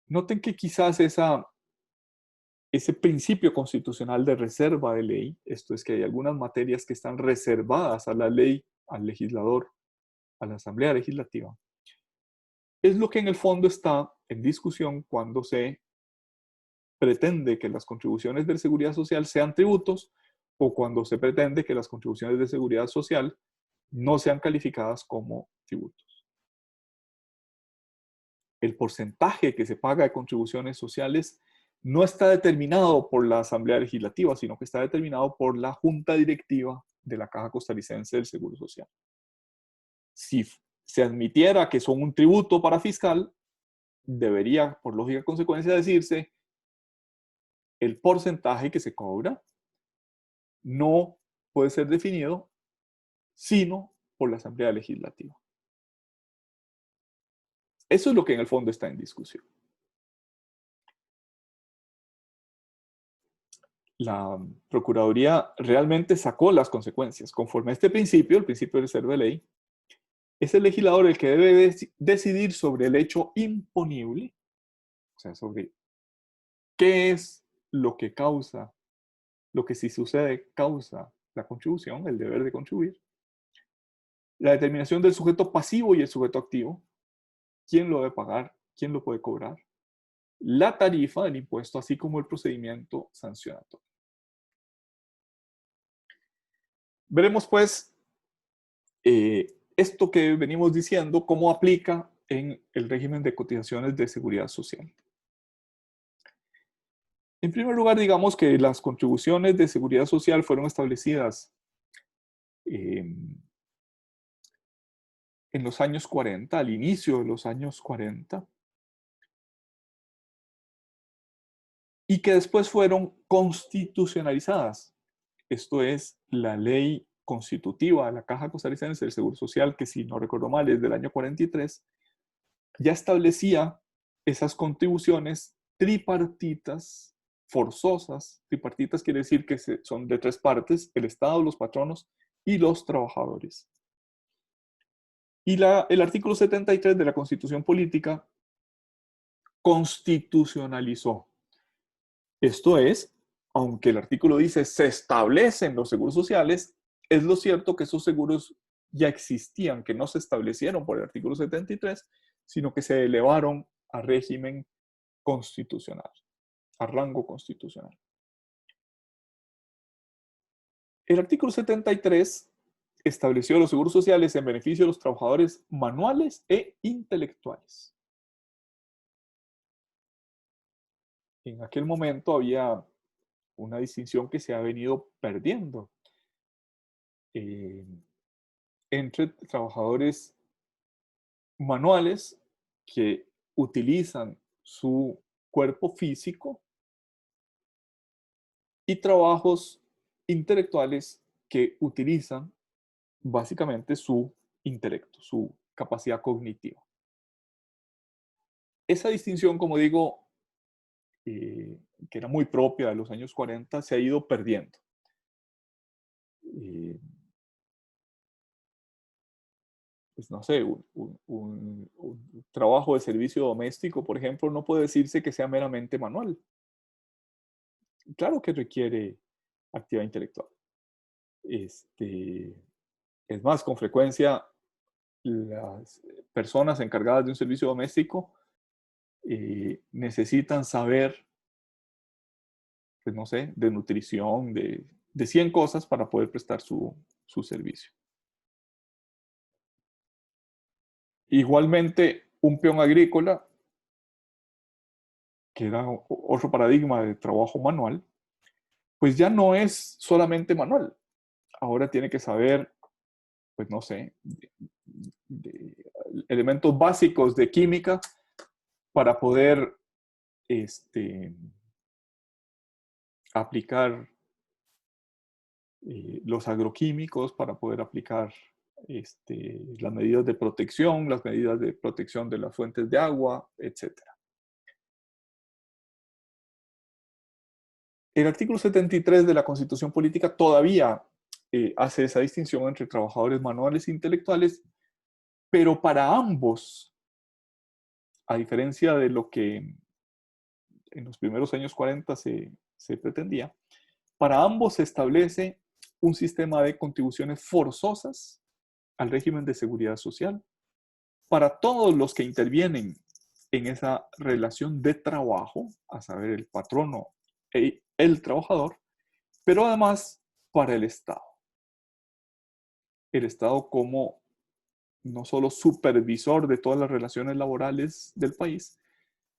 Noten que quizás ese principio constitucional de reserva de ley, esto es que hay algunas materias que están reservadas a la ley, al legislador, a la Asamblea Legislativa, es lo que en el fondo está en discusión cuando se pretende que las contribuciones de seguridad social sean tributos o cuando se pretende que las contribuciones de seguridad social no sean calificadas como tributos. El porcentaje que se paga de contribuciones sociales no está determinado por la Asamblea Legislativa, sino que está determinado por la Junta Directiva de la Caja Costarricense del Seguro Social. Si se admitiera que son un tributo para fiscal, debería, por lógica consecuencia, decirse el porcentaje que se cobra no puede ser definido sino por la Asamblea Legislativa. Eso es lo que en el fondo está en discusión. La Procuraduría realmente sacó las consecuencias. Conforme a este principio, el principio de reserva de ley, es el legislador el que debe decidir sobre el hecho imponible, o sea, sobre qué es lo que causa, lo que si sucede causa la contribución, el deber de contribuir, la determinación del sujeto pasivo y el sujeto activo, quién lo debe pagar, quién lo puede cobrar, la tarifa del impuesto, así como el procedimiento sancionatorio. Veremos pues esto que venimos diciendo, cómo aplica en el régimen de cotizaciones de seguridad social. En primer lugar, digamos que las contribuciones de seguridad social fueron establecidas en los años 40, al inicio de los años 40, y que después fueron constitucionalizadas. Esto es la ley constitutiva de la Caja Costarricense del Seguro Social, que si no recuerdo mal es del año 43, ya establecía esas contribuciones tripartitas forzosas. Tripartitas quiere decir que son de tres partes: el Estado, los patronos y los trabajadores. Y el artículo 73 de la Constitución Política constitucionalizó. Esto es, aunque el artículo dice se establecen los seguros sociales, es lo cierto que esos seguros ya existían, que no se establecieron por el artículo 73, sino que se elevaron a régimen constitucional, a rango constitucional. El artículo 73 estableció los seguros sociales en beneficio de los trabajadores manuales e intelectuales. En aquel momento había una distinción que se ha venido perdiendo entre trabajadores manuales que utilizan su cuerpo físico y trabajos intelectuales que utilizan básicamente su intelecto, su capacidad cognitiva. Esa distinción, como digo, que era muy propia de los años 40, se ha ido perdiendo. Pues no sé, un trabajo de servicio doméstico, por ejemplo, no puede decirse que sea meramente manual. Claro que requiere actividad intelectual. Es más, con frecuencia las personas encargadas de un servicio doméstico necesitan saber, pues no sé, de nutrición, de 100 cosas para poder prestar su servicio. Igualmente, un peón agrícola, que era otro paradigma de trabajo manual, pues ya no es solamente manual. Ahora tiene que saber, pues no sé, de elementos básicos de química para poder aplicar los agroquímicos, para poder aplicar las medidas de protección, las medidas de protección de las fuentes de agua, etc. El artículo 73 de la Constitución Política todavía hace esa distinción entre trabajadores manuales e intelectuales, pero para ambos, a diferencia de lo que en los primeros años 40 se pretendía, para ambos se establece un sistema de contribuciones forzosas al régimen de seguridad social para todos los que intervienen en esa relación de trabajo, a saber, el patrono e el trabajador, pero además para el Estado. El Estado como no solo supervisor de todas las relaciones laborales del país,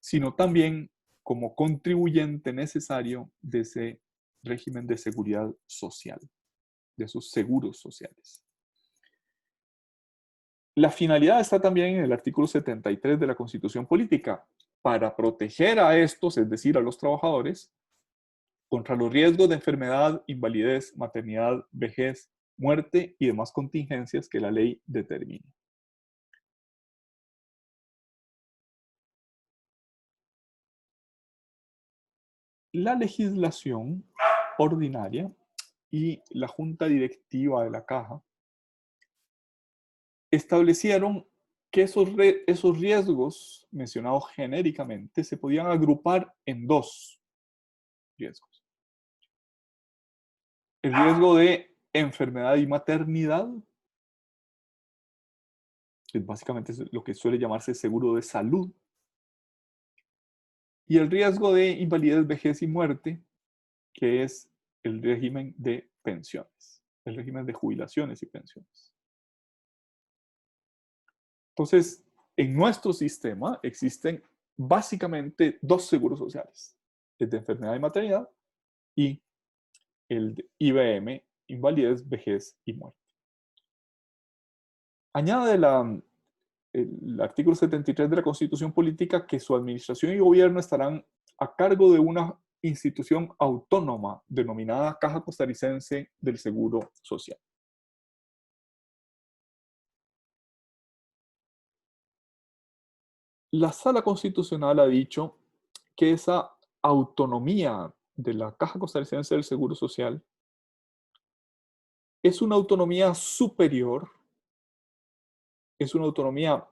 sino también como contribuyente necesario de ese régimen de seguridad social, de esos seguros sociales. La finalidad está también en el artículo 73 de la Constitución Política, para proteger a estos, es decir, a los trabajadores, contra los riesgos de enfermedad, invalidez, maternidad, vejez, muerte y demás contingencias que la ley determine. La legislación ordinaria y la junta directiva de la Caja establecieron que esos riesgos mencionados genéricamente se podían agrupar en dos riesgos. El riesgo de enfermedad y maternidad, que básicamente es lo que suele llamarse seguro de salud, y el riesgo de invalidez, vejez y muerte, que es el régimen de pensiones, el régimen de jubilaciones y pensiones. Entonces, en nuestro sistema existen básicamente dos seguros sociales, el de enfermedad y maternidad y el de IBM, invalidez, vejez y muerte. Añade el artículo 73 de la Constitución Política que su administración y gobierno estarán a cargo de una institución autónoma denominada Caja Costarricense del Seguro Social. La Sala Constitucional ha dicho que esa autonomía de la Caja Costarricense del Seguro Social es una autonomía superior, es una autonomía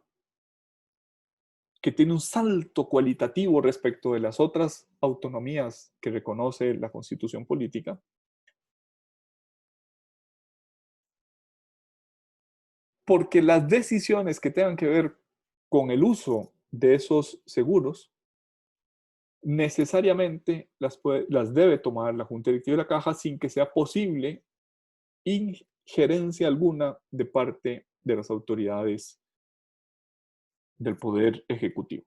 que tiene un salto cualitativo respecto de las otras autonomías que reconoce la Constitución Política, porque las decisiones que tengan que ver con el uso de esos seguros necesariamente las debe tomar la Junta Directiva de la Caja sin que sea posible injerencia alguna de parte de las autoridades del Poder Ejecutivo.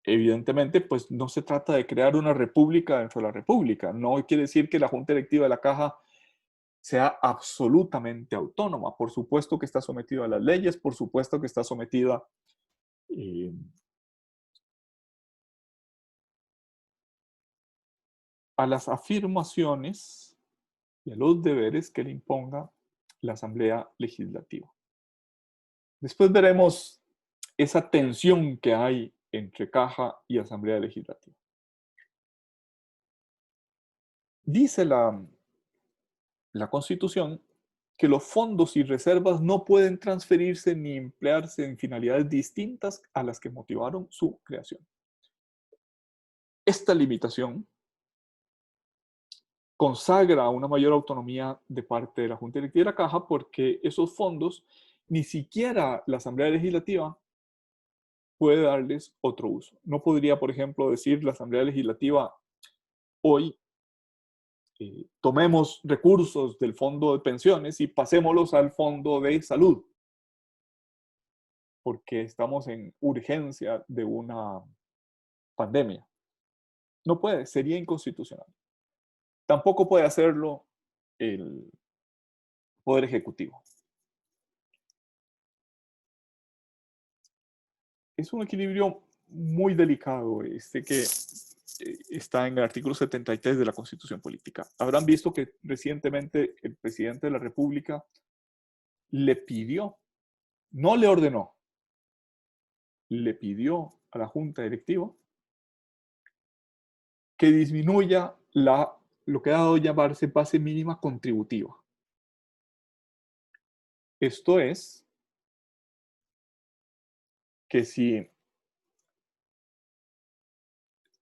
Evidentemente, pues no se trata de crear una república dentro de la república. No quiere decir que la Junta Directiva de la Caja sea absolutamente autónoma. Por supuesto que está sometida a las leyes, por supuesto que está sometida a las afirmaciones y a los deberes que le imponga la Asamblea Legislativa. Después veremos esa tensión que hay entre Caja y Asamblea Legislativa. Dice la Constitución que los fondos y reservas no pueden transferirse ni emplearse en finalidades distintas a las que motivaron su creación. Esta limitación consagra una mayor autonomía de parte de la Junta Directiva de la Caja porque esos fondos ni siquiera la Asamblea Legislativa puede darles otro uso. No podría, por ejemplo, decir la Asamblea Legislativa hoy tomemos recursos del fondo de pensiones y pasémoslos al fondo de salud, porque estamos en urgencia de una pandemia. No puede, sería inconstitucional. Tampoco puede hacerlo el Poder Ejecutivo. Es un equilibrio muy delicado que está en el artículo 73 de la Constitución Política. Habrán visto que recientemente el presidente de la República le pidió, no le ordenó, le pidió a la Junta Directiva que disminuya lo que ha dado a llamarse base mínima contributiva. Esto es que si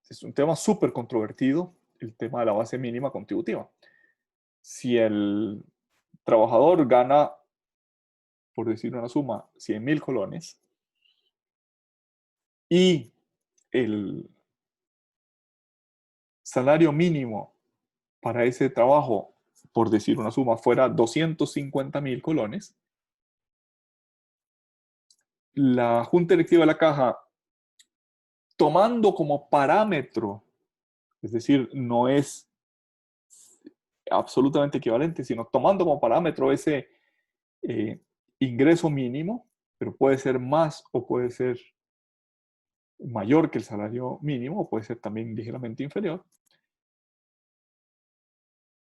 es un tema súper controvertido, el tema de la base mínima contributiva. Si el trabajador gana, por decir una suma, 100.000 colones y el salario mínimo para ese trabajo, por decir una suma, fuera 250.000 colones, la Junta Directiva de la Caja, tomando como parámetro, es decir, no es absolutamente equivalente, sino tomando como parámetro ese ingreso mínimo, pero puede ser más o puede ser mayor que el salario mínimo, o puede ser también ligeramente inferior,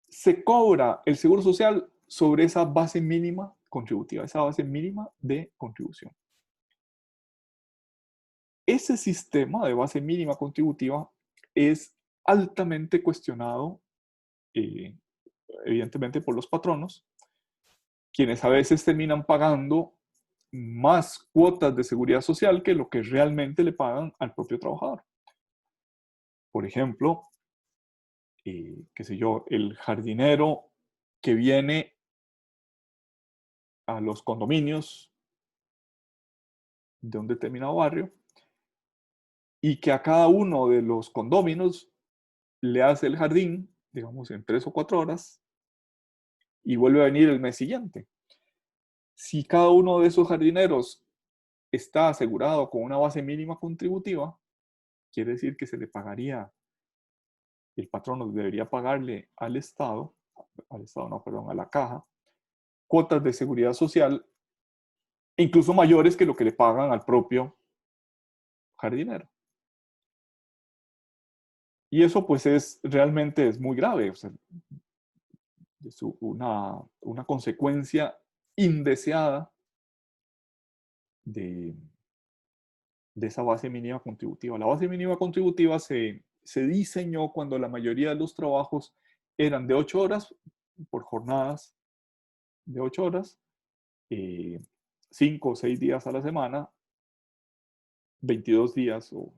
se cobra el seguro social sobre esa base mínima contributiva, esa base mínima de contribución. Ese sistema de base mínima contributiva es altamente cuestionado, evidentemente por los patronos, quienes a veces terminan pagando más cuotas de seguridad social que lo que realmente le pagan al propio trabajador. Por ejemplo, qué sé yo, el jardinero que viene a los condominios de un determinado barrio y que a cada uno de los condóminos le hace el jardín, digamos, en 3 o 4 horas y vuelve a venir el mes siguiente. Si cada uno de esos jardineros está asegurado con una base mínima contributiva, quiere decir que se le pagaría, el patrono debería pagarle al Estado no, perdón, a la caja, cuotas de seguridad social, incluso mayores que lo que le pagan al propio jardinero. Y eso pues realmente es muy grave, o sea, es una consecuencia indeseada de esa base mínima contributiva. La base mínima contributiva se diseñó cuando la mayoría de los trabajos eran de 8 horas por jornadas de 8 horas, 5 o 6 días a la semana, 22 días o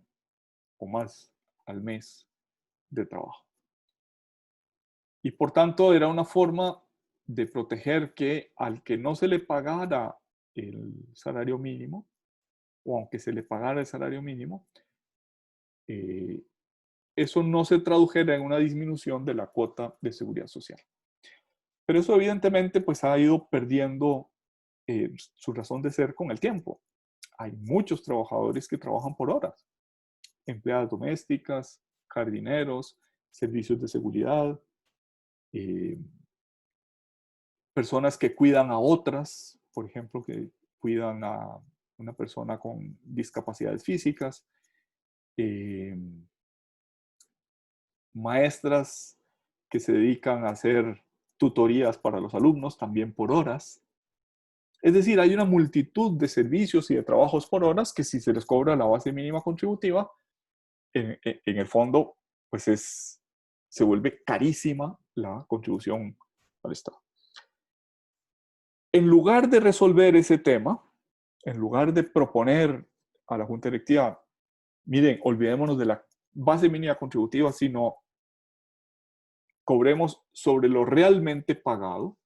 más al mes de trabajo. Y por tanto era una forma de proteger que al que no se le pagara el salario mínimo, o aunque se le pagara el salario mínimo, eso no se tradujera en una disminución de la cuota de seguridad social. Pero eso evidentemente pues ha ido perdiendo su razón de ser con el tiempo. Hay muchos trabajadores que trabajan por horas, empleadas domésticas, jardineros, servicios de seguridad, personas que cuidan a otras, por ejemplo, que cuidan a una persona con discapacidades físicas, maestras que se dedican a hacer tutorías para los alumnos, también por horas. Es decir, hay una multitud de servicios y de trabajos por horas que si se les cobra la base mínima contributiva, en el fondo, pues se vuelve carísima la contribución al Estado. En lugar de resolver ese tema, en lugar de proponer a la Junta Directiva, miren, olvidémonos de la base mínima contributiva, sino cobremos sobre lo realmente pagado.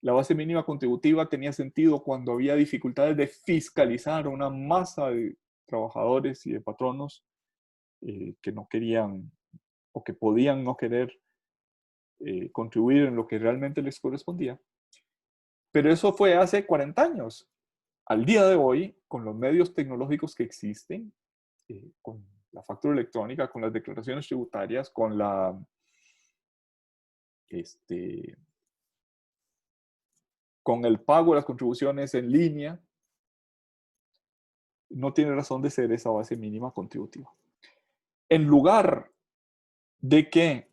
La base mínima contributiva tenía sentido cuando había dificultades de fiscalizar una masa de trabajadores y de patronos que no querían o que podían no querer contribuir en lo que realmente les correspondía. Pero eso fue hace 40 años. Al día de hoy, con los medios tecnológicos que existen, con la factura electrónica, con las declaraciones tributarias, con con el pago de las contribuciones en línea, no tiene razón de ser esa base mínima contributiva. En lugar de que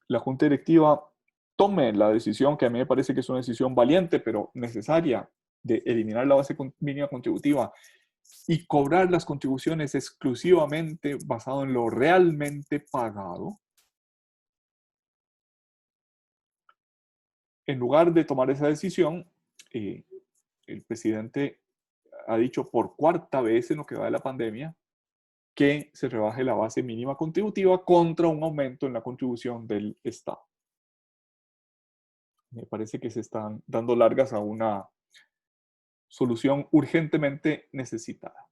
la Junta Directiva tome la decisión, que a mí me parece que es una decisión valiente, pero necesaria, de eliminar la base mínima contributiva y cobrar las contribuciones exclusivamente basado en lo realmente pagado, en lugar de tomar esa decisión, el presidente ha dicho por 4ª vez en lo que va de la pandemia que se rebaje la base mínima contributiva contra un aumento en la contribución del Estado. Me parece que se están dando largas a una solución urgentemente necesitada.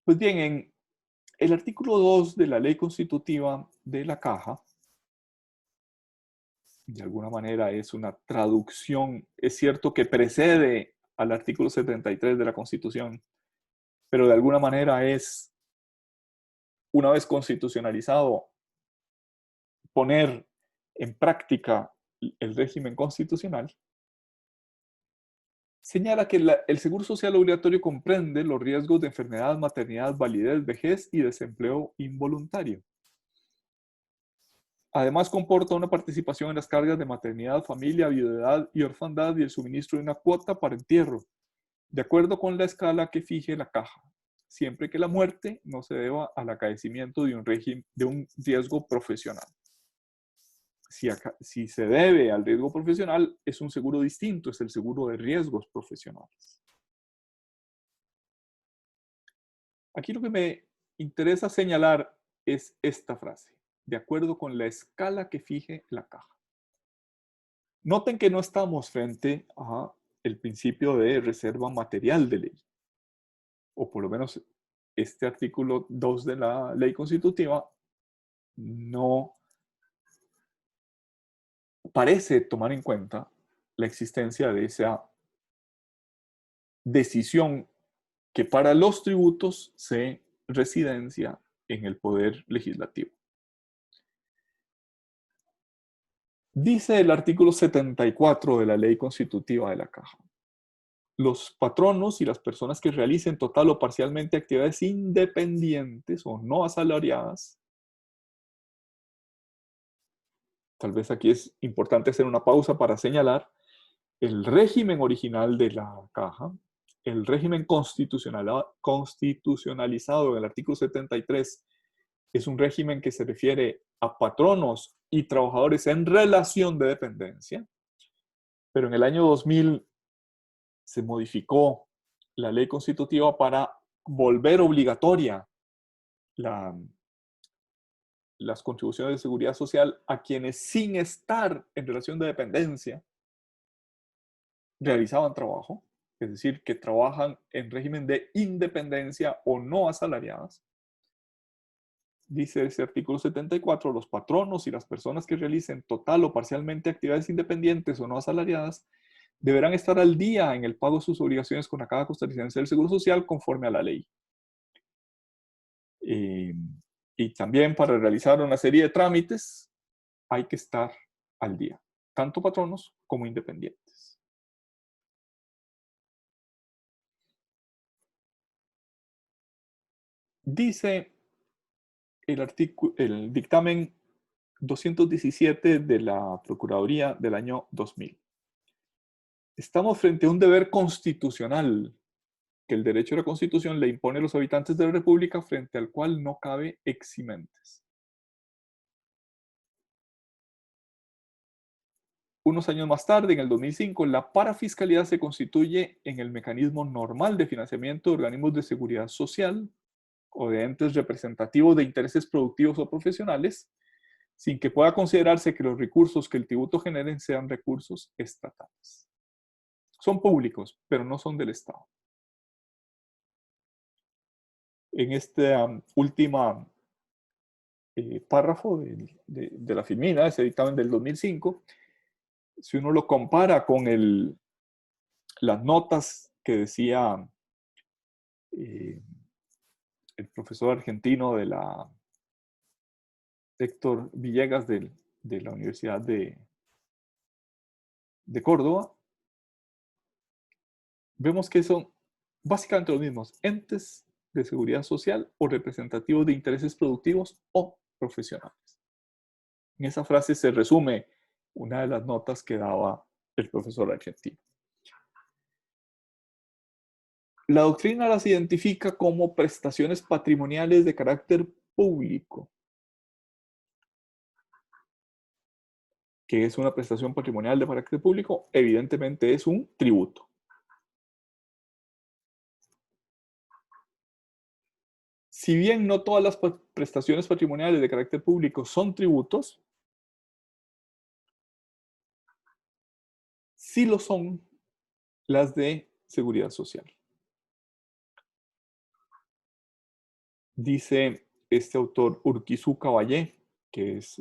Pues bien, en el artículo 2 de la Ley Constitutiva de la Caja, de alguna manera es una traducción, es cierto que precede al artículo 73 de la Constitución, pero de alguna manera es, una vez constitucionalizado, poner en práctica el régimen constitucional. Señala que el seguro social obligatorio comprende los riesgos de enfermedad, maternidad, validez, vejez y desempleo involuntario. Además, comporta una participación en las cargas de maternidad, familia, viudedad y orfandad y el suministro de una cuota para entierro, de acuerdo con la escala que fije la caja, siempre que la muerte no se deba al acaecimiento de un riesgo profesional. Si se debe al riesgo profesional, es un seguro distinto, es el seguro de riesgos profesionales. Aquí lo que me interesa señalar es esta frase, de acuerdo con la escala que fije la caja. Noten que no estamos frente a el principio de reserva material de ley, o por lo menos este artículo 2 de la Ley Constitutiva no parece tomar en cuenta la existencia de esa decisión que para los tributos se residencia en el Poder Legislativo. Dice el artículo 74 de la Ley Constitutiva de la Caja: los patronos y las personas que realicen total o parcialmente actividades independientes o no asalariadas. Tal vez aquí es importante hacer una pausa para señalar el régimen original de la Caja, el régimen constitucionalizado del artículo 73, es un régimen que se refiere a patronos y trabajadores en relación de dependencia, pero en el año 2000 se modificó la ley constitutiva para volver obligatoria las contribuciones de seguridad social a quienes sin estar en relación de dependencia realizaban trabajo, es decir, que trabajan en régimen de independencia o no asalariadas. Dice ese artículo 74, los patronos y las personas que realicen total o parcialmente actividades independientes o no asalariadas deberán estar al día en el pago de sus obligaciones con la Caja Costarricense del Seguro Social conforme a la ley. Y también para realizar una serie de trámites hay que estar al día, tanto patronos como independientes. Dice el dictamen 217 de la Procuraduría del año 2000. Estamos frente a un deber constitucional que el derecho de la Constitución le impone a los habitantes de la República, frente al cual no cabe eximentes. Unos años más tarde, en el 2005, la parafiscalidad se constituye en el mecanismo normal de financiamiento de organismos de seguridad social o de entes representativos de intereses productivos o profesionales, sin que pueda considerarse que los recursos que el tributo generen sean recursos estatales. Son públicos, pero no son del Estado. En este último párrafo de la Filmina, ese dictamen del 2005, si uno lo compara con las notas que decía el profesor argentino Héctor Villegas de la Universidad de Córdoba, vemos que son básicamente los mismos: entes de seguridad social o representativos de intereses productivos o profesionales. En esa frase se resume una de las notas que daba el profesor argentino. La doctrina las identifica como prestaciones patrimoniales de carácter público. ¿Qué es una prestación patrimonial de carácter público? Evidentemente es un tributo. si bien no todas las prestaciones patrimoniales de carácter público son tributos, sí lo son las de seguridad social. Dice este autor Urquizu Caballé, que es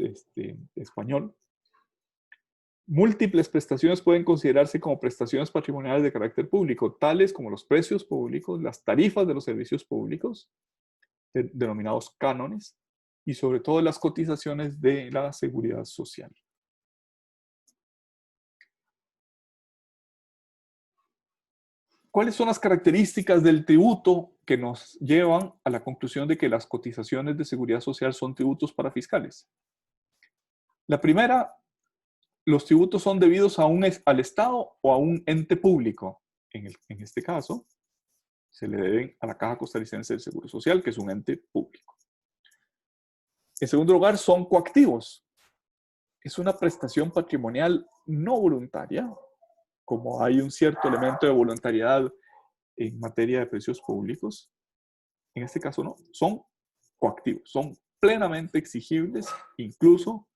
español, múltiples prestaciones pueden considerarse como prestaciones patrimoniales de carácter público, tales como los precios públicos, las tarifas de los servicios públicos, denominados cánones, y sobre todo las cotizaciones de la seguridad social. ¿Cuáles son las características del tributo que nos llevan a la conclusión de que las cotizaciones de seguridad social son tributos parafiscales? La primera, los tributos son debidos al Estado o a un ente público. En este caso, se le deben a la Caja Costarricense del Seguro Social, que es un ente público. En segundo lugar, son coactivos. Es una prestación patrimonial no voluntaria, como hay un cierto elemento de voluntariedad en materia de precios públicos. En este caso no, son coactivos, son plenamente exigibles, incluso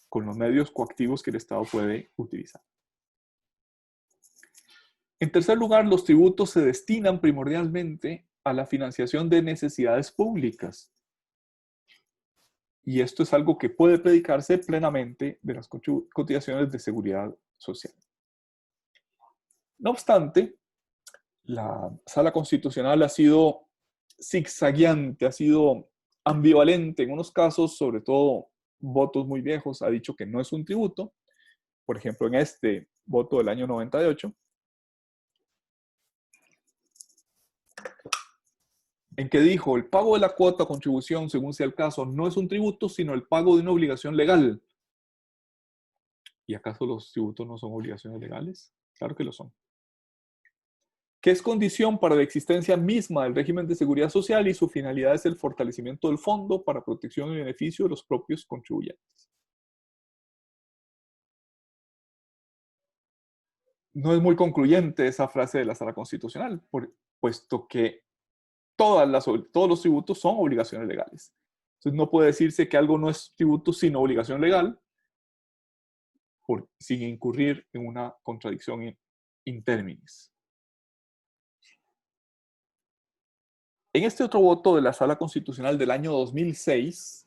con los medios coactivos que el Estado puede utilizar. En tercer lugar, los tributos se destinan primordialmente a la financiación de necesidades públicas. Y esto es algo que puede predicarse plenamente de las cotizaciones de seguridad social. No obstante, la Sala Constitucional ha sido zigzagueante, ha sido ambivalente. En unos casos, sobre todo votos muy viejos, ha dicho que no es un tributo. Por ejemplo, en este voto del año 98, en que dijo, el pago de la cuota o contribución, según sea el caso, no es un tributo, sino el pago de una obligación legal. ¿Y acaso los tributos no son obligaciones legales? Claro que lo son. Que es condición para la existencia misma del régimen de seguridad social y su finalidad es el fortalecimiento del fondo para protección y beneficio de los propios contribuyentes. No es muy concluyente esa frase de la Sala Constitucional, puesto que todos los tributos son obligaciones legales. Entonces no puede decirse que algo no es tributo sino obligación legal, sin incurrir en una contradicción in terminis. En este otro voto de la Sala Constitucional del año 2006,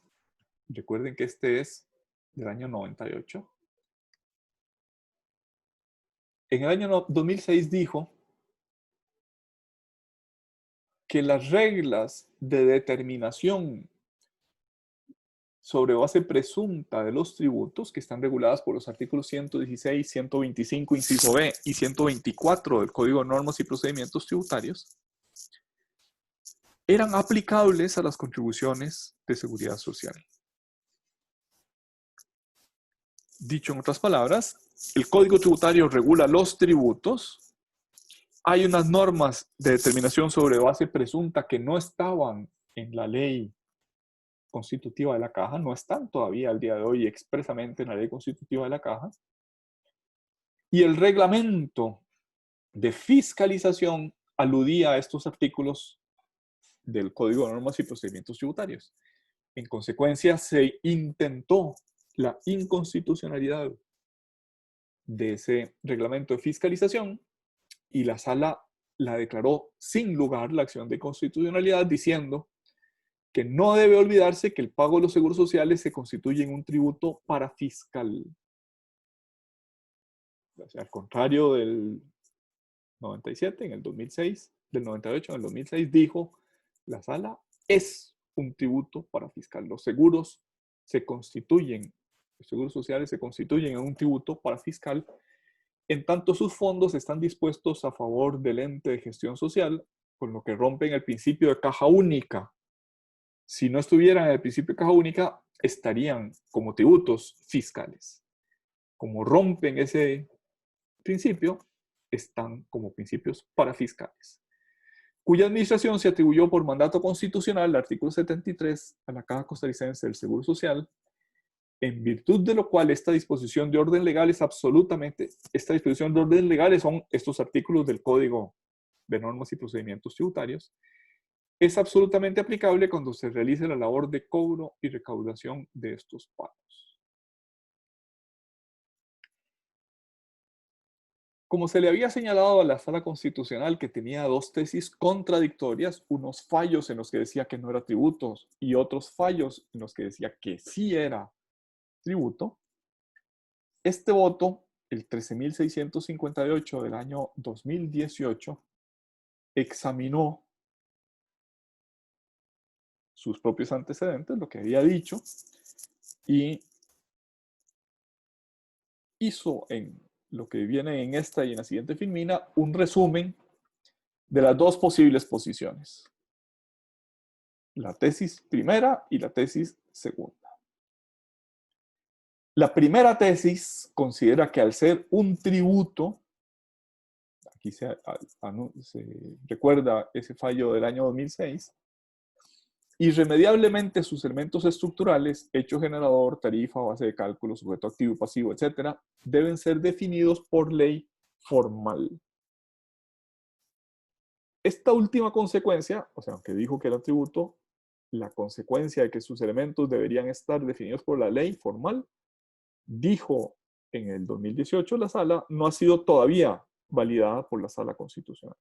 recuerden que este es del año 98, en el año 2006 dijo que las reglas de determinación sobre base presunta de los tributos, que están reguladas por los artículos 116, 125, inciso B, y 124 del Código de Normas y Procedimientos Tributarios, eran aplicables a las contribuciones de seguridad social. Dicho en otras palabras, el Código Tributario regula los tributos. Hay unas normas de determinación sobre base presunta que no estaban en la ley constitutiva de la Caja, no están todavía al día de hoy expresamente en la ley constitutiva de la Caja. Y el reglamento de fiscalización aludía a estos artículos del Código de Normas y Procedimientos Tributarios. En consecuencia, se intentó la inconstitucionalidad de ese reglamento de fiscalización y la Sala la declaró sin lugar la acción de constitucionalidad, diciendo que no debe olvidarse que el pago de los seguros sociales se constituye en un tributo parafiscal. O sea, al contrario del 97, en el 2006, del 98 en el 2006, dijo la Sala, es un tributo parafiscal. Los seguros sociales se constituyen en un tributo parafiscal, en tanto sus fondos están dispuestos a favor del ente de gestión social, con lo que rompen el principio de caja única. Si no estuvieran en el principio de caja única, estarían como tributos fiscales. Como rompen ese principio, están como principios parafiscales, cuya administración se atribuyó por mandato constitucional, el artículo 73, a la Caja Costarricense del Seguro Social, en virtud de lo cual esta disposición de orden legal es esta disposición de orden legal son estos artículos del Código de Normas y Procedimientos Tributarios, es absolutamente aplicable cuando se realice la labor de cobro y recaudación de estos pagos. Como se le había señalado a la Sala Constitucional que tenía dos tesis contradictorias, unos fallos en los que decía que no era tributo y otros fallos en los que decía que sí era tributo, este voto, el 13.658 del año 2018, examinó sus propios antecedentes, lo que había dicho, y hizo en lo que viene en esta y en la siguiente filmina un resumen de las dos posibles posiciones. La tesis primera y la tesis segunda. La primera tesis considera que al ser un tributo, aquí se recuerda ese fallo del año 2006, irremediablemente sus elementos estructurales, hecho generador, tarifa, base de cálculo, sujeto activo, pasivo, etc., deben ser definidos por ley formal. Esta última consecuencia, o sea, aunque dijo que era tributo, la consecuencia de que sus elementos deberían estar definidos por la ley formal, dijo en el 2018 la sala, no ha sido todavía validada por la sala constitucional.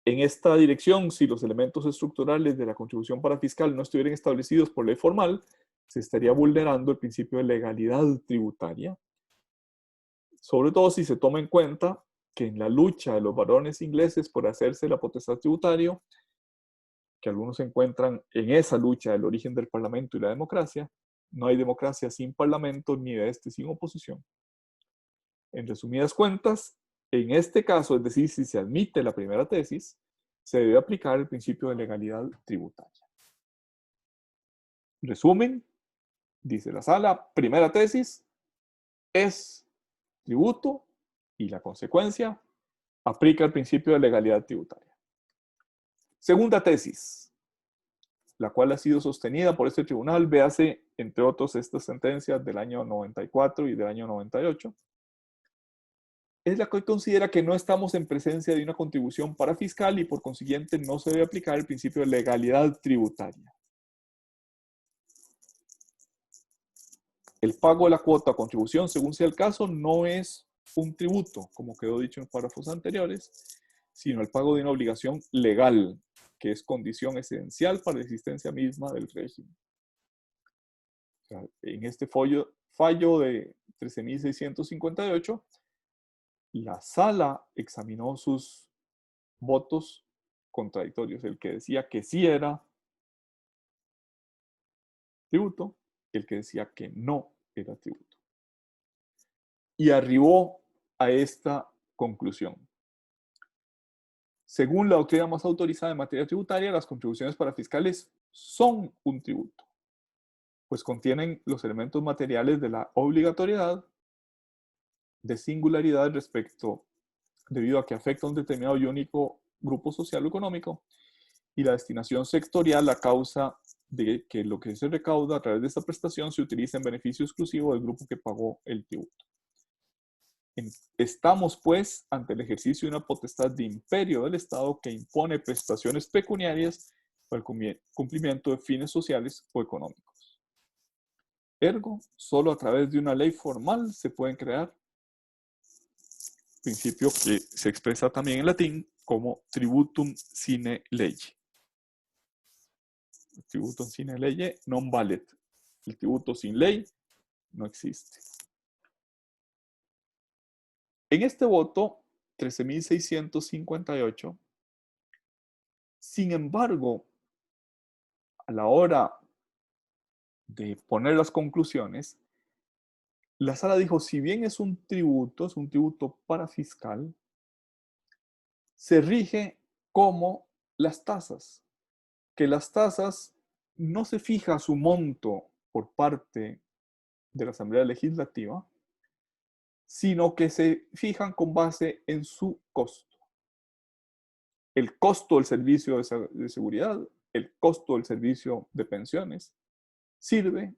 En esta dirección, si los elementos estructurales de la contribución para fiscal no estuvieran establecidos por ley formal, se estaría vulnerando el principio de legalidad tributaria, sobre todo si se toma en cuenta que en la lucha de los varones ingleses por hacerse la potestad tributaria, que algunos encuentran en esa lucha el origen del parlamento y la democracia, no hay democracia sin parlamento ni de este sin oposición. En resumidas cuentas, en este caso, es decir, si se admite la primera tesis, se debe aplicar el principio de legalidad tributaria. Resumen, dice la sala, primera tesis es tributo y la consecuencia aplica el principio de legalidad tributaria. Segunda tesis, la cual ha sido sostenida por este tribunal, véase, entre otros, estas sentencias del año 94 y del año 98, es la que considera que no estamos en presencia de una contribución para fiscal y por consiguiente no se debe aplicar el principio de legalidad tributaria. El pago de la cuota o contribución, según sea el caso, no es un tributo, como quedó dicho en párrafos anteriores, sino el pago de una obligación legal, que es condición esencial para la existencia misma del régimen. O sea, en este fallo de 13.658, la sala examinó sus votos contradictorios, el que decía que sí era tributo, el que decía que no era tributo. Y arribó a esta conclusión. Según la doctrina más autorizada en materia tributaria, las contribuciones para fiscales son un tributo, pues contienen los elementos materiales de la obligatoriedad, de singularidad debido a que afecta a un determinado y único grupo social o económico, y la destinación sectorial a causa de que lo que se recauda a través de esta prestación se utiliza en beneficio exclusivo del grupo que pagó el tributo. Estamos, pues, ante el ejercicio de una potestad de imperio del Estado que impone prestaciones pecuniarias para el cumplimiento de fines sociales o económicos. Ergo, solo a través de una ley formal se pueden crear principio que se expresa también en latín como tributum sine lege. El tributum sine lege non valet. El tributo sin ley no existe. En este voto, 13.658, sin embargo, a la hora de poner las conclusiones, la sala dijo, si bien es un tributo para fiscal, se rige como las tasas, que las tasas no se fija su monto por parte de la Asamblea Legislativa, sino que se fijan con base en su costo. El costo del servicio de seguridad, el costo del servicio de pensiones, sirve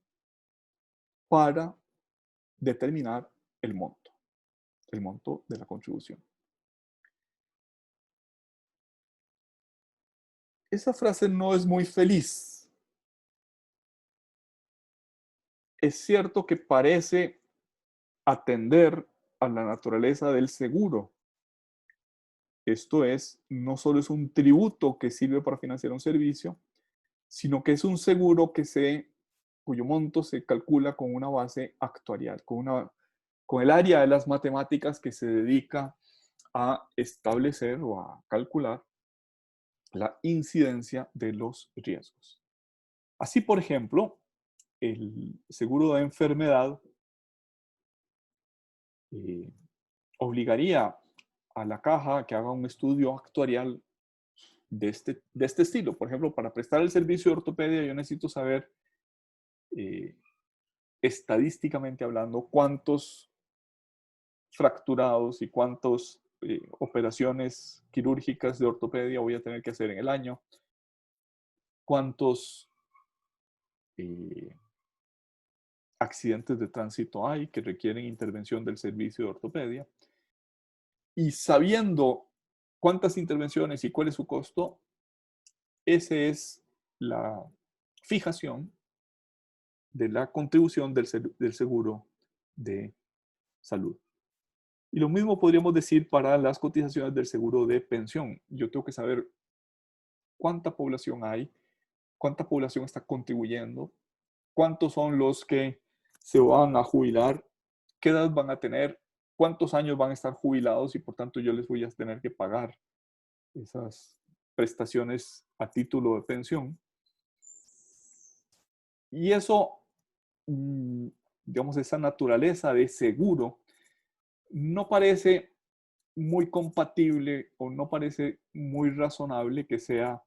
para determinar el monto de la contribución. esa frase no es muy feliz. Es cierto que parece atender a la naturaleza del seguro. Esto es, no solo es un tributo que sirve para financiar un servicio, sino que es un seguro cuyo monto se calcula con una base actuarial, con el área de las matemáticas que se dedica a establecer o a calcular la incidencia de los riesgos. Así, por ejemplo, el seguro de enfermedad obligaría a la caja a que haga un estudio actuarial de este estilo. Por ejemplo, para prestar el servicio de ortopedia, yo necesito saber, estadísticamente hablando, cuántos fracturados y cuántas operaciones quirúrgicas de ortopedia voy a tener que hacer en el año, cuántos accidentes de tránsito hay que requieren intervención del servicio de ortopedia. Y sabiendo cuántas intervenciones y cuál es su costo, esa es la fijación de la contribución del seguro de salud. Y lo mismo podríamos decir para las cotizaciones del seguro de pensión. Yo tengo que saber cuánta población hay, cuánta población está contribuyendo, cuántos son los que se van a jubilar, qué edad van a tener, cuántos años van a estar jubilados y por tanto yo les voy a tener que pagar esas prestaciones a título de pensión. Y eso, digamos, esa naturaleza de seguro no parece muy compatible o no parece muy razonable que sea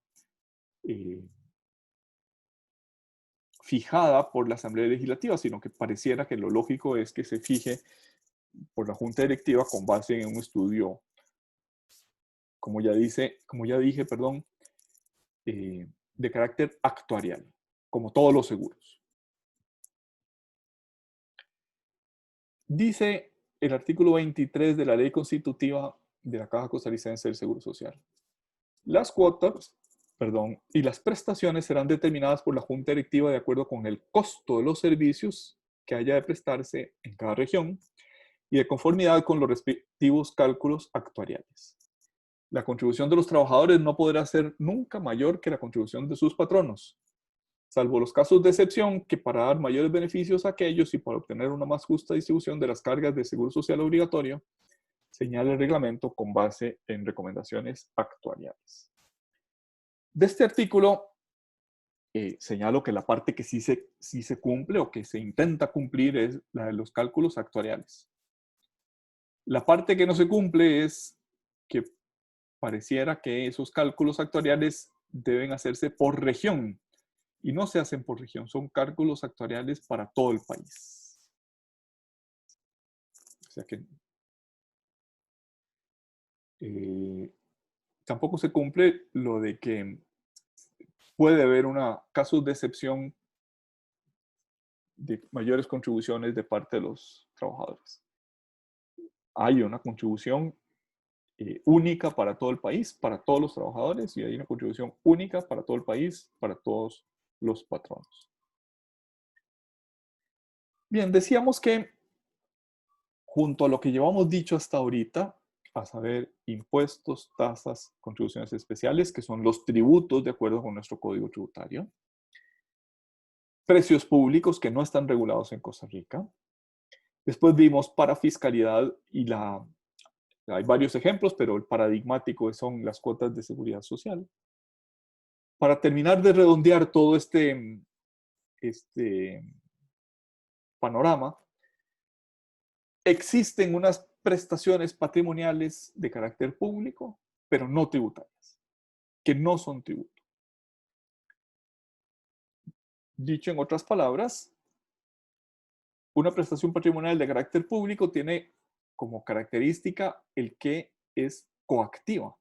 fijada por la Asamblea Legislativa, sino que pareciera que lo lógico es que se fije por la Junta Directiva con base en un estudio, como ya dije, de carácter actuarial, como todos los seguros. Dice el artículo 23 de la Ley Constitutiva de la Caja Costarricense del Seguro Social. Las cuotas, y las prestaciones serán determinadas por la Junta Directiva de acuerdo con el costo de los servicios que haya de prestarse en cada región y de conformidad con los respectivos cálculos actuariales. La contribución de los trabajadores no podrá ser nunca mayor que la contribución de sus patronos, salvo los casos de excepción que para dar mayores beneficios a aquellos y para obtener una más justa distribución de las cargas de seguro social obligatorio, señala el reglamento con base en recomendaciones actuariales. De este artículo señalo que la parte que sí se cumple o que se intenta cumplir es la de los cálculos actuariales. La parte que no se cumple es que pareciera que esos cálculos actuariales deben hacerse por región y no se hacen por región, son cálculos actuariales para todo el país. O sea que tampoco se cumple lo de que puede haber casos de excepción de mayores contribuciones de parte de los trabajadores. Hay una contribución única para todo el país, para todos los trabajadores, y hay una contribución única para todo el país, para todos los patronos. Bien, decíamos que junto a lo que llevamos dicho hasta ahorita, a saber, impuestos, tasas, contribuciones especiales, que son los tributos de acuerdo con nuestro código tributario, precios públicos que no están regulados en Costa Rica. Después vimos para fiscalidad hay varios ejemplos, pero el paradigmático son las cuotas de seguridad social. Para terminar de redondear todo este panorama, existen unas prestaciones patrimoniales de carácter público, pero no tributarias, que no son tributo. Dicho en otras palabras, una prestación patrimonial de carácter público tiene como característica el que es coactiva.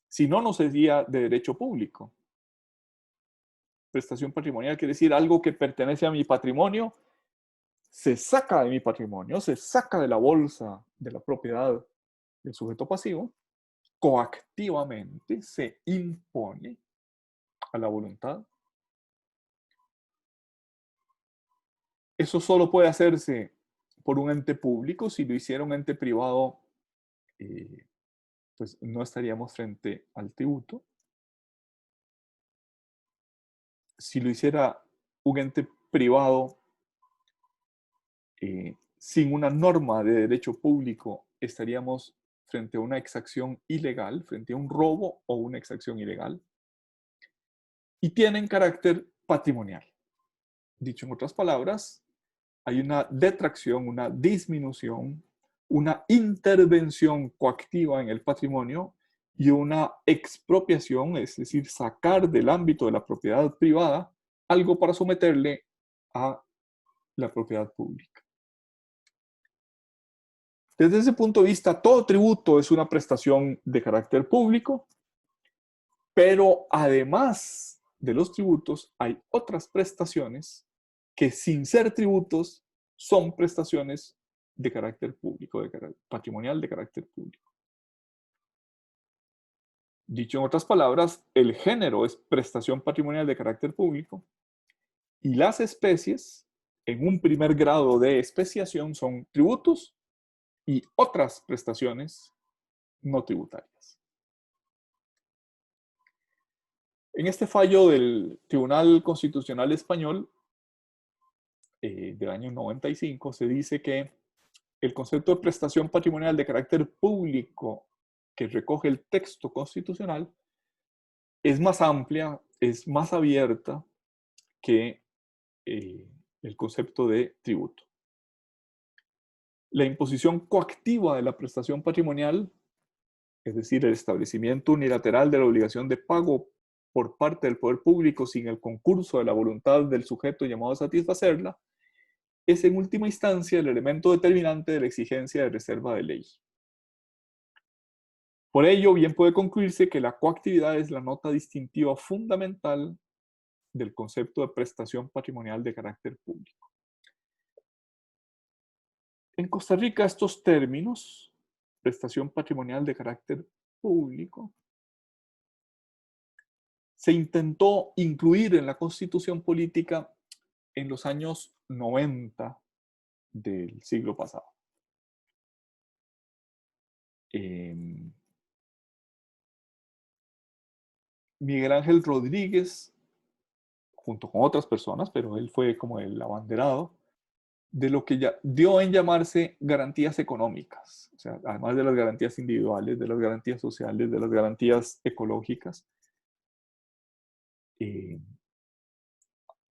Si no, no sería de derecho público. Prestación patrimonial quiere decir algo que pertenece a mi patrimonio, se saca de mi patrimonio, se saca de la bolsa de la propiedad del sujeto pasivo, coactivamente se impone a la voluntad. Eso solo puede hacerse por un ente público. Si lo hiciera un ente privado, pues no estaríamos frente al tributo. Si lo hiciera un ente privado sin una norma de derecho público, estaríamos frente a una exacción ilegal, frente a un robo o una exacción ilegal. Y tienen carácter patrimonial. Dicho en otras palabras, hay una detracción, una disminución, una intervención coactiva en el patrimonio y una expropiación, es decir, sacar del ámbito de la propiedad privada algo para someterle a la propiedad pública. Desde ese punto de vista, todo tributo es una prestación de carácter público, pero además de los tributos hay otras prestaciones que, sin ser tributos, son prestaciones de carácter público, patrimonial de carácter público. Dicho en otras palabras, el género es prestación patrimonial de carácter público y las especies, en un primer grado de especiación, son tributos y otras prestaciones no tributarias. En este fallo del Tribunal Constitucional Español del año 95 se dice que el concepto de prestación patrimonial de carácter público que recoge el texto constitucional es más amplia, es más abierta que el concepto de tributo. La imposición coactiva de la prestación patrimonial, es decir, el establecimiento unilateral de la obligación de pago por parte del poder público sin el concurso de la voluntad del sujeto llamado a satisfacerla, es en última instancia el elemento determinante de la exigencia de reserva de ley. Por ello, bien puede concluirse que la coactividad es la nota distintiva fundamental del concepto de prestación patrimonial de carácter público. En Costa Rica, estos términos, prestación patrimonial de carácter público, se intentó incluir en la Constitución política en los años 90 del siglo pasado. Miguel Ángel Rodríguez, junto con otras personas, pero él fue como el abanderado, de lo que ya dio en llamarse garantías económicas, o sea, además de las garantías individuales, de las garantías sociales, de las garantías ecológicas.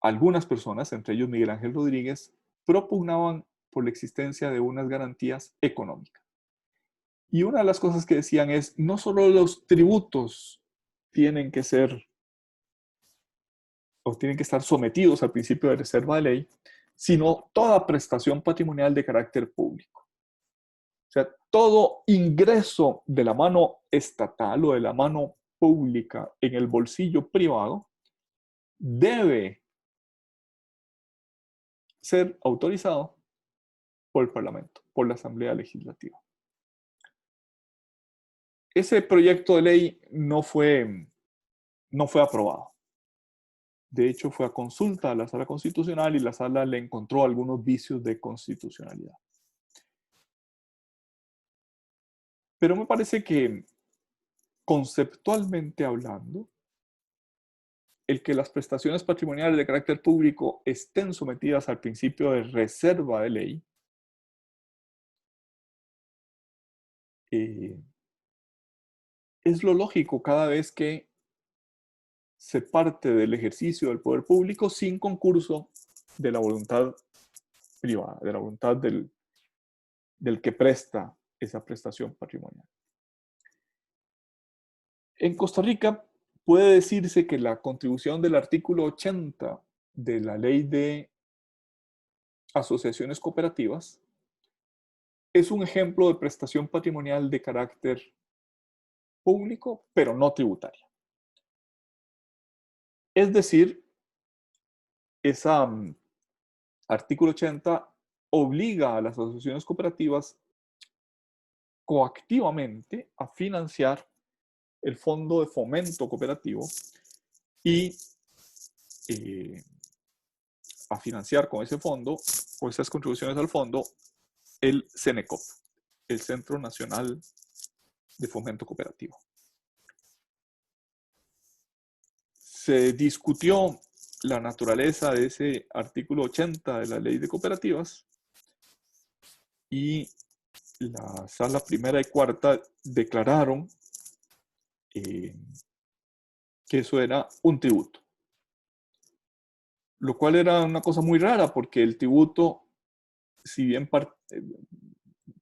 Algunas personas, entre ellos Miguel Ángel Rodríguez, propugnaban por la existencia de unas garantías económicas. Y una de las cosas que decían es, no solo los tributos tienen que ser o tienen que estar sometidos al principio de reserva de ley, sino toda prestación patrimonial de carácter público. O sea, todo ingreso de la mano estatal o de la mano pública en el bolsillo privado debe ser autorizado por el Parlamento, por la Asamblea Legislativa. Ese proyecto de ley no fue aprobado. De hecho, fue a consulta a la Sala Constitucional y la Sala le encontró algunos vicios de constitucionalidad. Pero me parece que, conceptualmente hablando, el que las prestaciones patrimoniales de carácter público estén sometidas al principio de reserva de ley es lo lógico cada vez que se parte del ejercicio del poder público sin concurso de la voluntad privada, de la voluntad del que presta esa prestación patrimonial. En Costa Rica puede decirse que la contribución del artículo 80 de la Ley de Asociaciones Cooperativas es un ejemplo de prestación patrimonial de carácter público, pero no tributaria. Es decir, ese artículo 80 obliga a las asociaciones cooperativas coactivamente a financiar el fondo de fomento cooperativo y a financiar con ese fondo o esas contribuciones al fondo el CENECOP, el Centro Nacional de Fomento Cooperativo. Se discutió la naturaleza de ese artículo 80 de la Ley de Cooperativas y la sala primera y cuarta declararon que eso era un tributo. Lo cual era una cosa muy rara porque el tributo, si bien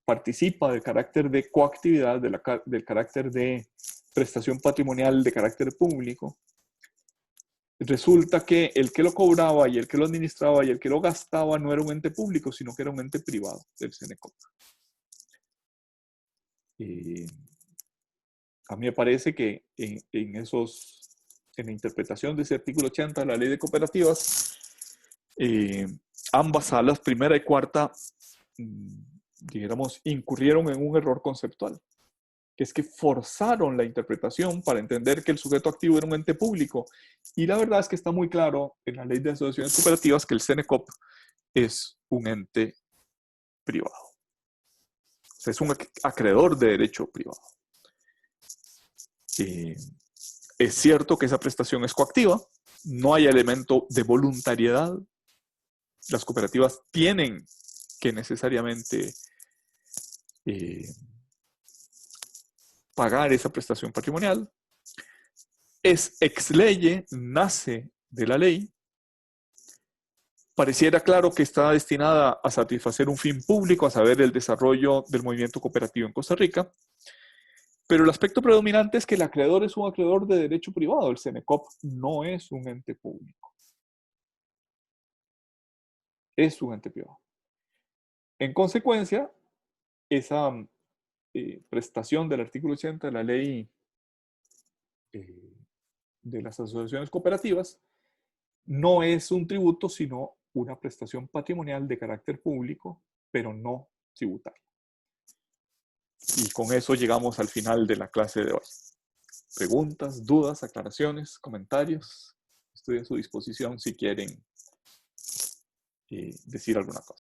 participa del carácter de coactividad, del carácter de prestación patrimonial de carácter público, resulta que el que lo cobraba y el que lo administraba y el que lo gastaba no era un ente público, sino que era un ente privado del CENECOP. A mí me parece que en la interpretación de ese artículo 80 de la Ley de Cooperativas, ambas salas, primera y cuarta, digamos, incurrieron en un error conceptual, que es que forzaron la interpretación para entender que el sujeto activo era un ente público. Y la verdad es que está muy claro en la Ley de Asociaciones Cooperativas que el CENECOP es un ente privado. O sea, es un acreedor de derecho privado. Es cierto que esa prestación es coactiva, no hay elemento de voluntariedad. Las cooperativas tienen que necesariamente pagar esa prestación patrimonial. Es ex lege, nace de la ley. Pareciera claro que está destinada a satisfacer un fin público, a saber, el desarrollo del movimiento cooperativo en Costa Rica. Pero el aspecto predominante es que el acreedor es un acreedor de derecho privado. El CENECOP no es un ente público. Es un ente privado. En consecuencia, esa prestación del artículo 80 de la ley de las asociaciones cooperativas no es un tributo, sino una prestación patrimonial de carácter público, pero no tributaria. Y con eso llegamos al final de la clase de hoy. Preguntas, dudas, aclaraciones, comentarios. Estoy a su disposición si quieren decir alguna cosa.